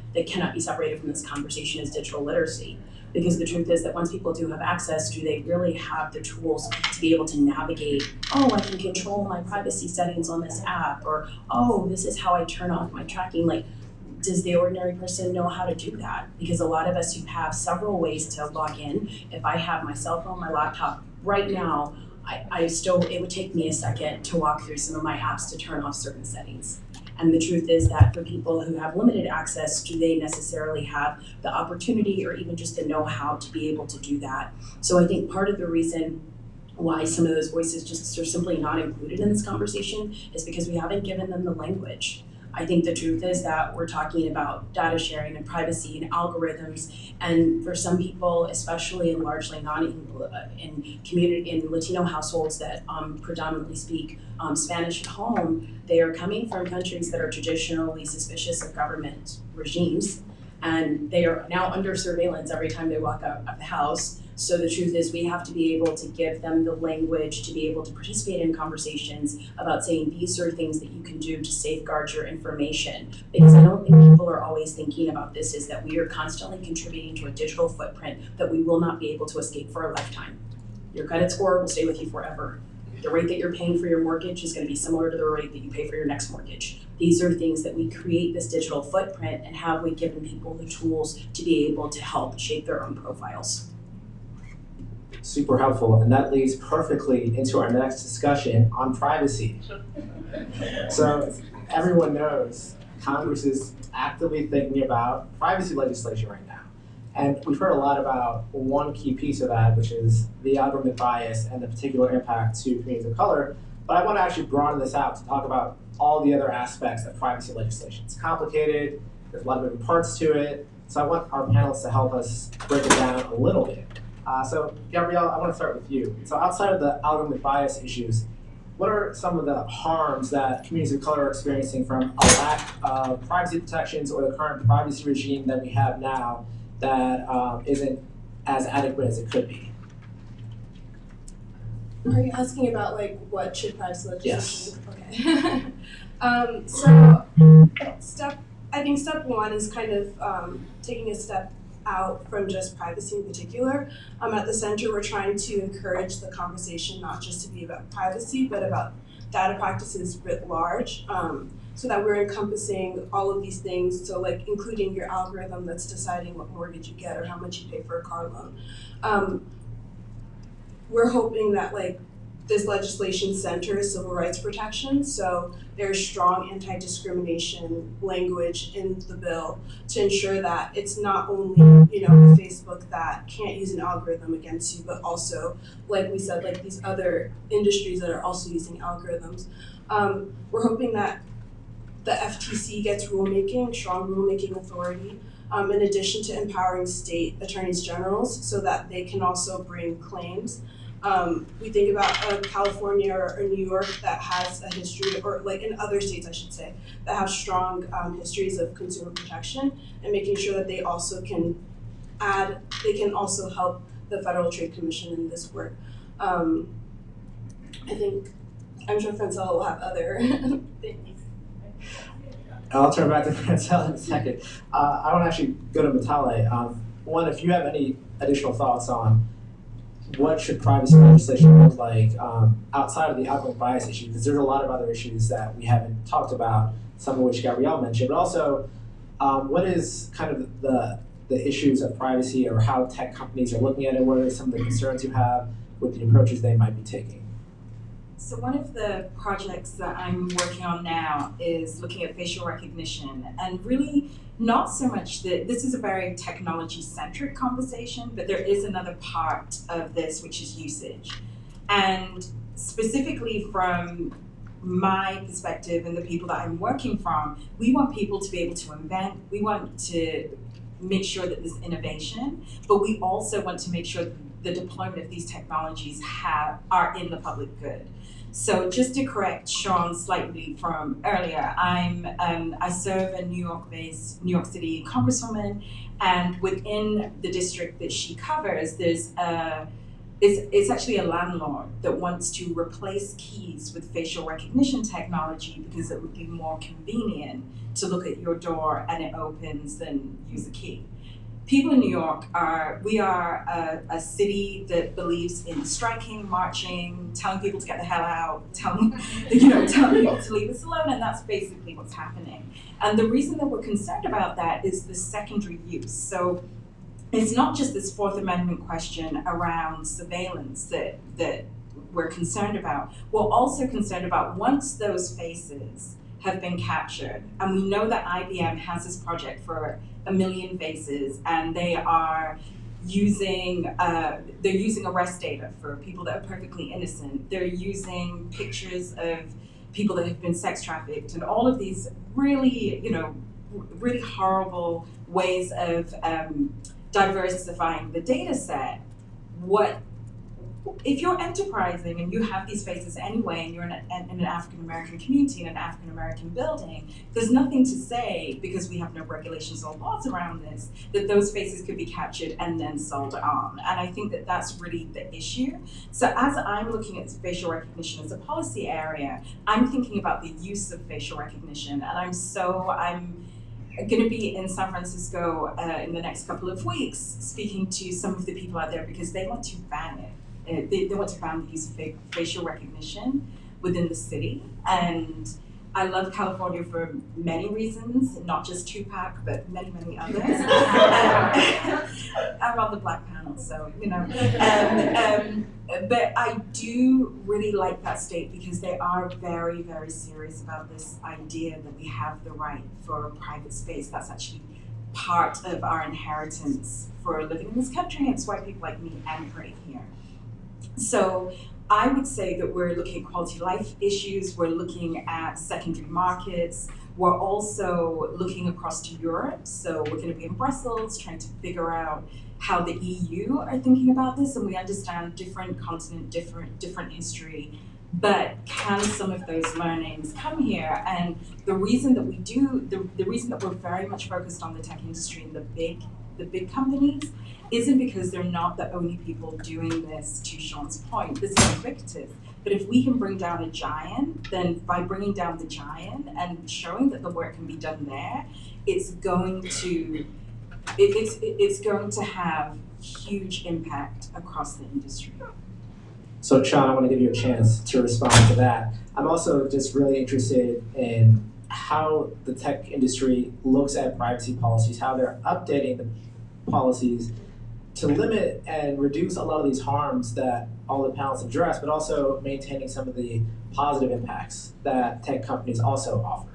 be separated from this conversation is digital literacy. Because the truth is that once people do have access, do they really have the tools to be able to navigate, oh, I can control my privacy settings on this app, or, oh, this is how I turn off my tracking. Like, does the ordinary person know how to do that? Because a lot of us who have several ways to log in, if I have my cell phone, my laptop, right now, it would take me a second to walk through some of my apps to turn off certain settings. And the truth is that for people who have limited access, do they necessarily have the opportunity or even just the know-how to be able to do that? So I think part of the reason why some of those voices just are simply not included in this conversation is because we haven't given them the language. I think the truth is that we're talking about data sharing and privacy and algorithms, and for some people, especially in largely in Latino households that predominantly speak Spanish at home, they are coming from countries that are traditionally suspicious of government regimes, and they are now under surveillance every time they walk out of the house. So the truth is we have to be able to give them the language to be able to participate in conversations about saying these are things that you can do to safeguard your information. Because I don't think people are always thinking about this, is that we are constantly contributing to a digital footprint that we will not be able to escape for a lifetime. Your credit score will stay with you forever. The rate that you're paying for your mortgage is going to be similar to the rate that you pay for your next mortgage. These are things that we create this digital footprint, and have we given people the tools to be able to help shape their own profiles. Super helpful, and that leads perfectly into our next discussion on privacy. So everyone knows Congress is actively thinking about privacy legislation right now. And we've heard a lot about one key piece of that, which is the algorithmic bias and the particular impact to communities of color. But I want to actually broaden this out to talk about all the other aspects of privacy legislation. It's complicated, there's a lot of moving parts to it, so I want our panelists to help us break it down a little bit. So Gabrielle, I want to start with you. So outside of the algorithmic bias issues, what are some of the harms that communities of color are experiencing from a lack of privacy protections or the current privacy regime that we have now that isn't as adequate as it could be? Are you asking about like what should privacy legislation? Yes. Okay. So I think step one is kind of taking a step out from just privacy in particular. At the center, we're trying to encourage the conversation not just to be about privacy, but about data practices writ large, so that we're encompassing all of these things, so like including your algorithm that's deciding what mortgage you get or how much you pay for a car loan. We're hoping that like this legislation centers civil rights protection, so there's strong anti-discrimination language in the bill to ensure that it's not only, you know, Facebook that can't use an algorithm against you, but also, like we said, like these other industries that are also using algorithms. We're hoping that the FTC gets rulemaking, strong rulemaking authority, in addition to empowering state attorneys generals so that they can also bring claims. We think about California or New York that has a history, or like in other states I should say, that have strong histories of consumer protection, and making sure that they also can also help the Federal Trade Commission in this work. I'm sure Francella will have other things. I'll turn back to Francella in a second. I want to actually go to Matale. One, if you have any additional thoughts on what should privacy legislation look like outside of the algorithmic bias issue, because there's a lot of other issues that we haven't talked about, some of which Gabrielle mentioned, but also what is kind of the issues of privacy, or how tech companies are looking at it, what are some of the concerns you have with the approaches they might be taking? So one of the projects that I'm working on now is looking at facial recognition, and really not so much that this is a very technology-centric conversation, but there is another part of this, which is usage. And specifically from my perspective and the people that I'm working from, we want people to be able to invent, we want to make sure that there's innovation, but we also want to make sure that the deployment of these technologies are in the public good. So just to correct Sean slightly from earlier, I serve a New York-based, New York City congresswoman, and within the district that she covers, it's actually a landlord that wants to replace keys with facial recognition technology because it would be more convenient to look at your door and it opens than use a key. People in New York we are a city that believes in striking, marching, telling people to get the hell out, telling people to leave us alone, and that's basically what's happening. And the reason that we're concerned about that is the secondary use. So it's not just this Fourth Amendment question around surveillance that we're concerned about. We're also concerned about once those faces have been captured, and we know that IBM has this project for 1 million faces, and they are using arrest data for people that are perfectly innocent. They're using pictures of people that have been sex trafficked, and all of these really, really horrible ways of diversifying the data set. If you're enterprising and you have these faces anyway, and you're in an African-American community, in an African-American building, there's nothing to say, because we have no regulations or laws around this, that those faces could be captured and then sold on. And I think that that's really the issue. So as I'm looking at facial recognition as a policy area, I'm thinking about the use of facial recognition, and I'm going to be in San Francisco in the next couple of weeks speaking to some of the people out there, because they want to ban it. They want to ban the use of facial recognition within the city. And I love California for many reasons, not just Tupac, but many, many others. I'm on the Black panel, so, but I do really like that state, because they are very, very serious about this idea that we have the right for private space. That's actually part of our inheritance for living in this country. It's why people like me emigrate here. So I would say that we're looking at quality of life issues, we're looking at secondary markets, we're also looking across to Europe. So we're going to be in Brussels trying to figure out how the EU are thinking about this, and we understand different continent, different history, but can some of those learnings come here? And the reason that we do, the reason that we're very much focused on the tech industry and the big companies isn't because they're not the only people doing this, to Sean's point. This is ubiquitous. But if we can bring down a giant, then by bringing down the giant and showing that the work can be done there, it's going to have huge impact across the industry. So Sean, I want to give you a chance to respond to that. I'm also just really interested in how the tech industry looks at privacy policies, how they're updating the policies to limit and reduce a lot of these harms that all the panelists address, but also maintaining some of the positive impacts that tech companies also offer.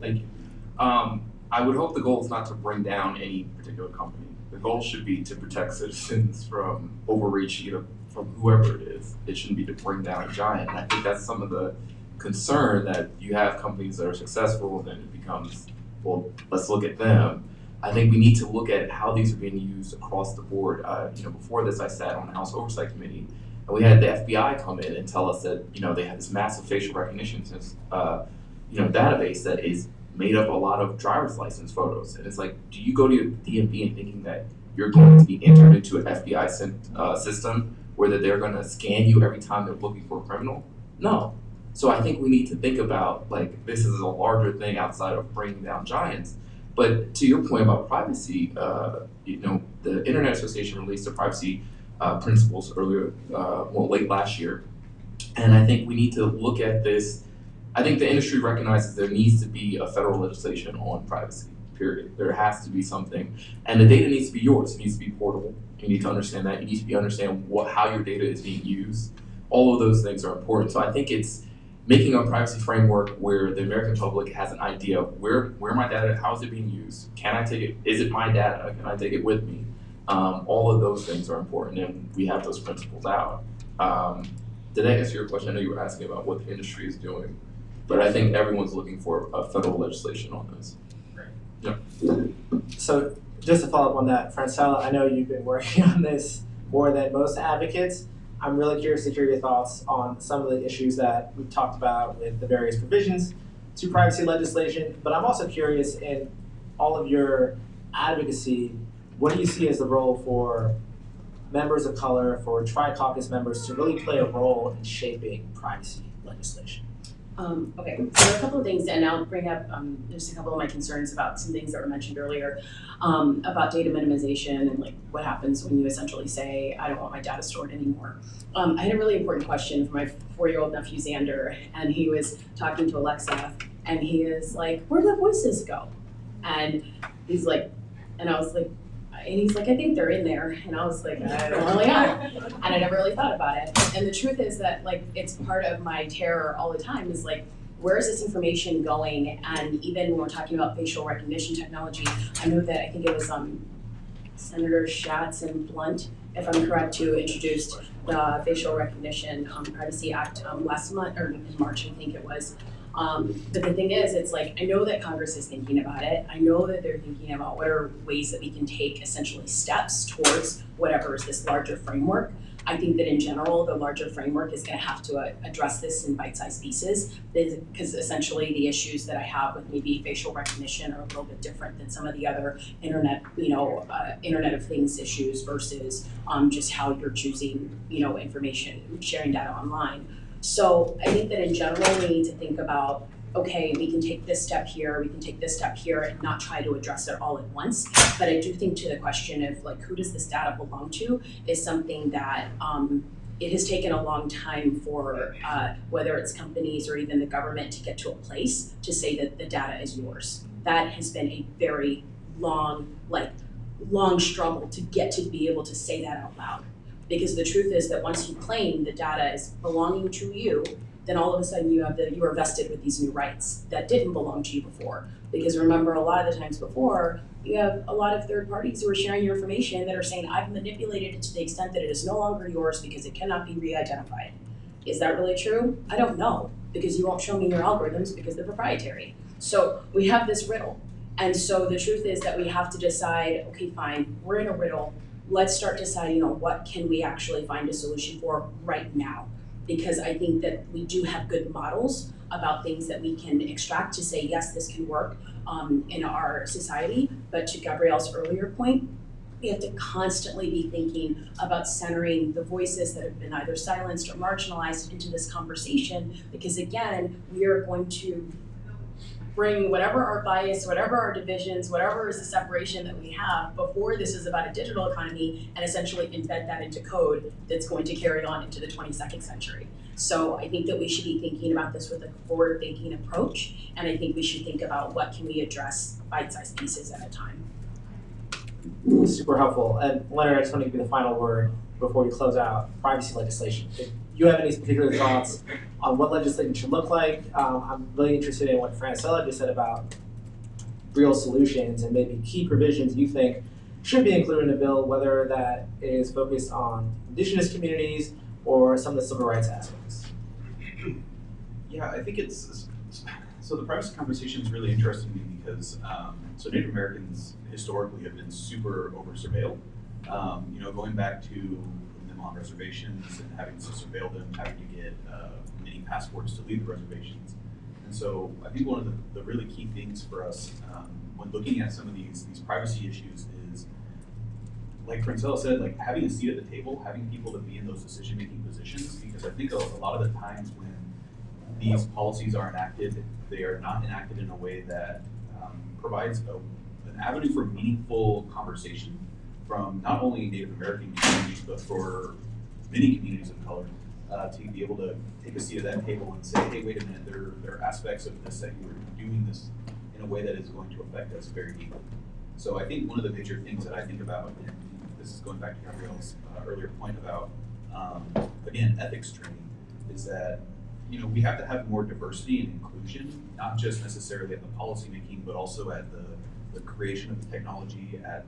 Thank you. I would hope the goal is not to bring down any particular company. The goal should be to protect citizens from overreach, from whoever it is. It shouldn't be to bring down a giant. And I think that's some of the concern, that you have companies that are successful and then it becomes, well, let's look at them. I think we need to look at how these are being used across the board. Before this, I sat on the House Oversight Committee, and we had the FBI come in and tell us that they had this massive facial recognition database that is made up a lot of driver's license photos. And it's like, do you go to your DMV and thinking that you're going to be entered into an FBI system where that they're going to scan you every time they're looking for a criminal? No. So I think we need to think about, like, this is a larger thing outside of bringing down giants. But to your point about privacy, the Internet Association released the privacy principles late last year. And I think we need to look at this. I think the industry recognizes there needs to be a federal legislation on privacy, period. There has to be something. And the data needs to be yours. It needs to be portable. You need to understand that. You need to understand how your data is being used. All of those things are important. So I think it's making a privacy framework where the American public has an idea of where my data, how is it being used? Can I take it? Is it my data? Can I take it with me? All of those things are important, and we have those principles out. Did I answer your question? I know you were asking about what the industry is doing, but I think everyone's looking for a federal legislation on this. Yeah. So just to follow up on that, Francella, I know you've been working on this more than most advocates. I'm really curious to hear your thoughts on some of the issues that we've talked about with the various provisions to privacy legislation, but I'm also curious in all of your advocacy, what do you see as the role for members of color, for Tri-Caucus members to really play a role in shaping privacy legislation? Okay, so there are a couple of things, and I'll bring up just a couple of my concerns about some things that were mentioned earlier about data minimization and like what happens when you essentially say, I don't want my data stored anymore. I had a really important question for my 4-year-old nephew Xander, and he was talking to Alexa, and he is like, where do the voices go? And he's like, and I was like, and he's like, I think they're in there. And I was like, I don't really know. And I never really thought about it. And the truth is that like, it's part of my terror all the time is like, where is this information going? And even when we're talking about facial recognition technology, I know that I think it was Senator Schatz and Blunt, if I'm correct, who introduced the Facial Recognition Privacy Act last month, or in March, I think it was. But the thing is, it's like, I know that Congress is thinking about it. I know that they're thinking about what are ways that we can take essentially steps towards whatever is this larger framework. I think that in general, the larger framework is going to have to address this in bite-sized pieces because essentially the issues that I have with maybe facial recognition are a little bit different than some of the other Internet of Things issues versus just how you're choosing, information, sharing data online. So I think that in general, we need to think about, okay, we can take this step here, we can take this step here, and not try to address it all at once. But I do think to the question of like, who does this data belong to is something that it has taken a long time for whether it's companies or even the government to get to a place to say that the data is yours. That has been a very long struggle to get to be able to say that out loud. Because the truth is that once you claim the data is belonging to you, then all of a sudden you are vested with these new rights that didn't belong to you before. Because remember, a lot of the times before, you have a lot of third parties who are sharing your information that are saying, I've manipulated it to the extent that it is no longer yours because it cannot be re-identified. Is that really true? I don't know, because you won't show me your algorithms because they're proprietary. So we have this riddle. And so the truth is that we have to decide, okay, fine, we're in a riddle. Let's start deciding on what can we actually find a solution for right now. Because I think that we do have good models about things that we can extract to say, yes, this can work in our society. But to Gabrielle's earlier point, we have to constantly be thinking about centering the voices that have been either silenced or marginalized into this conversation. Because again, we are going to bring whatever our bias, whatever our divisions, whatever is the separation that we have before this is about a digital economy, and essentially embed that into code that's going to carry on into the 22nd century. So I think that we should be thinking about this with a forward-thinking approach, and I think we should think about what can we address bite-sized pieces at a time. Super helpful. And Leonard, I just want to give you the final word before we close out. Privacy legislation. If you have any particular thoughts on what legislation should look like, I'm really interested in what Francella just said about real solutions and maybe key provisions you think should be included in a bill, whether that is focused on indigenous communities or some of the civil rights aspects. Yeah, I think so the privacy conversation is really interesting to me because so Native Americans historically have been super over surveilled. Going back to putting them on reservations and having to surveil them, having to get mini passports to leave the reservations. And so I think one of the really key things for us when looking at some of these privacy issues is, like Francella said, like having a seat at the table, having people to be in those decision-making positions, because I think a lot of the times when these policies are enacted, they are not enacted in a way that provides an avenue for meaningful conversation from not only Native American communities, but for many communities of color, to be able to take a seat at that table and say, hey, wait a minute, there are aspects of this that you're doing this in a way that is going to affect us very deeply. So I think one of the major things that I think about, and this is going back to Gabrielle's earlier point about, again, ethics training, is that we have to have more diversity and inclusion, not just necessarily at the policy making, but also at the creation of the technology, at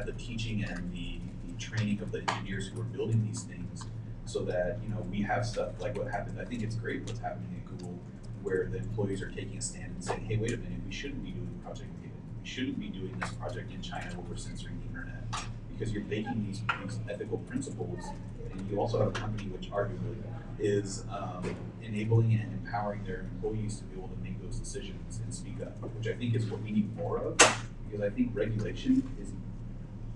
the teaching and the training of the engineers who are building these things, so that we have stuff like what happened. I think it's great what's happening at Google, where the employees are taking a stand and saying, hey, wait a minute, we shouldn't be doing Project Maven. We shouldn't be doing this project in China where we're censoring the internet, because you're taking these ethical principles, and you also have a company which arguably is enabling and empowering their employees to be able to make those decisions and speak up, which I think is what we need more of, because I think regulation is,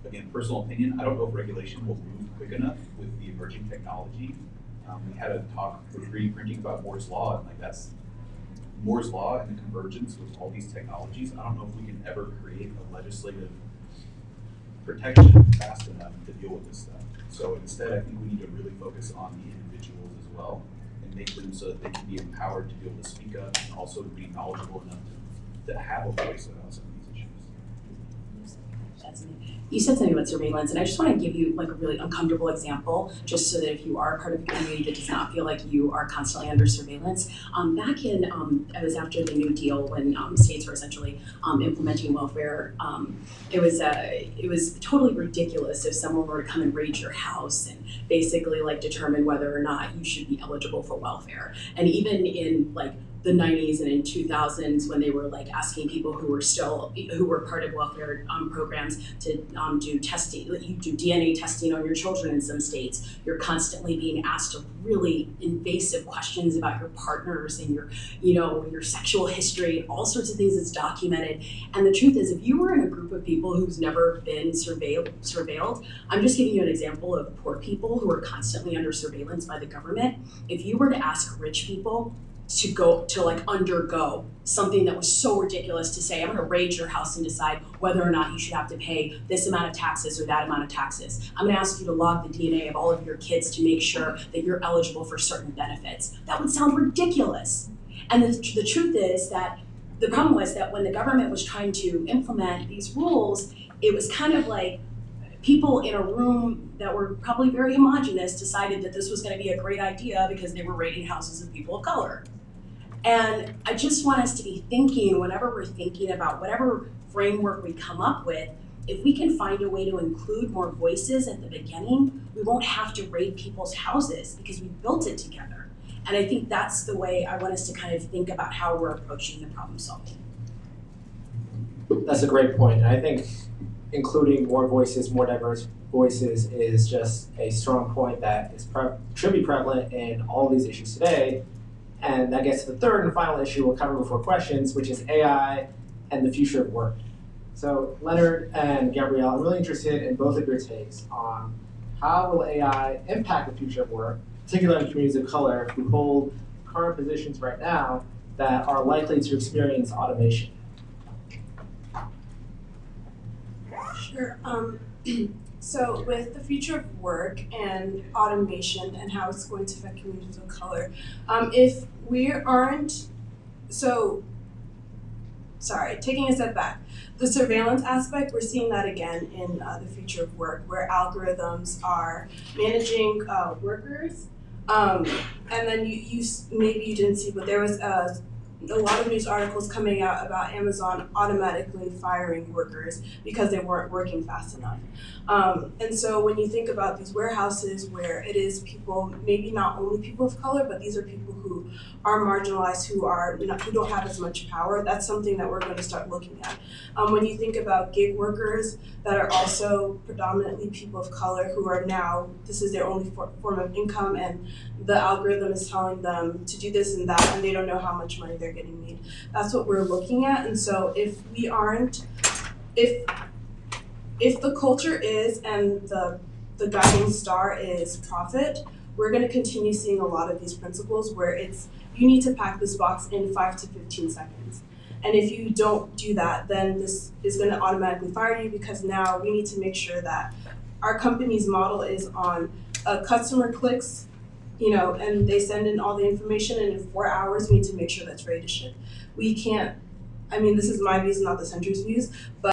again, personal opinion, I don't know if regulation will move quick enough with the emerging technology. We had a talk with 3D printing about Moore's Law, and that's Moore's Law and the convergence with all these technologies. I don't know if we can ever create a legislative protection fast enough to deal with this stuff. So instead, I think we need to really focus on the individuals as well and make them so that they can be empowered to be able to speak up and also to be knowledgeable enough to have a voice about some of these issues. You said something about surveillance, and I just want to give you like a really uncomfortable example, just so that if you are part of a community that does not feel like you are constantly under surveillance. Back in, it was after the New Deal, when states were essentially implementing welfare. It was totally ridiculous if someone were to come and raid your house and basically like determine whether or not you should be eligible for welfare. And even in like the 90s and in 2000s, when they were like asking people who were part of welfare programs to do testing, you do DNA testing on your children in some states, you're constantly being asked really invasive questions about your partners and your sexual history, all sorts of things that's documented. And the truth is, if you were in a group of people who's never been surveilled, I'm just giving you an example of poor people who are constantly under surveillance by the government. If you were to ask rich people to like undergo something that was so ridiculous, to say, I'm gonna raid your house and decide whether or not you should have to pay this amount of taxes or that amount of taxes. I'm gonna ask you to log the DNA of all of your kids to make sure that you're eligible for certain benefits. That would sound ridiculous. And the truth is that the problem was that when the government was trying to implement these rules, it was kind of like people in a room that were probably very homogenous decided that this was gonna be a great idea because they were raiding houses of people of color. And I just want us to be thinking, whenever we're thinking about whatever framework we come up with, if we can find a way to include more voices at the beginning, we won't have to raid people's houses because we built it together. And I think that's the way I want us to kind of think about how we're approaching the problem solving. That's a great point. And I think including more voices, more diverse voices is just a strong point that should be prevalent in all of these issues today. And that gets to the third and final issue we'll cover before questions, which is AI and the future of work. So Leonard and Gabrielle, I'm really interested in both of your takes on how will AI impact the future of work, particularly in communities of color who hold current positions right now, that are likely to experience automation? Sure. So with the future of work and automation and how it's going to affect communities of color, if we aren't, taking a step back, the surveillance aspect, we're seeing that again in the future of work, where algorithms are managing workers. And then maybe you didn't see, but there was a lot of news articles coming out about Amazon automatically firing workers because they weren't working fast enough. And so when you think about these warehouses where it is people, maybe not only people of color, but these are people who are marginalized, who don't have as much power, that's something that we're going to start looking at. When you think about gig workers that are also predominantly people of color who are now, this is their only form of income, and the algorithm is telling them to do this and that, and they don't know how much money they're getting paid. That's what we're looking at. And so if the culture is and the guiding star is profit, we're going to continue seeing a lot of these principles where you need to pack this box in 5 to 15 seconds. And if you don't do that, then this is going to automatically fire you, because now we need to make sure that our company's model is on a customer clicks, and they send in all the information, and in 4 hours we need to make sure that's ready to ship. We can't, this is my views, not the center's views, but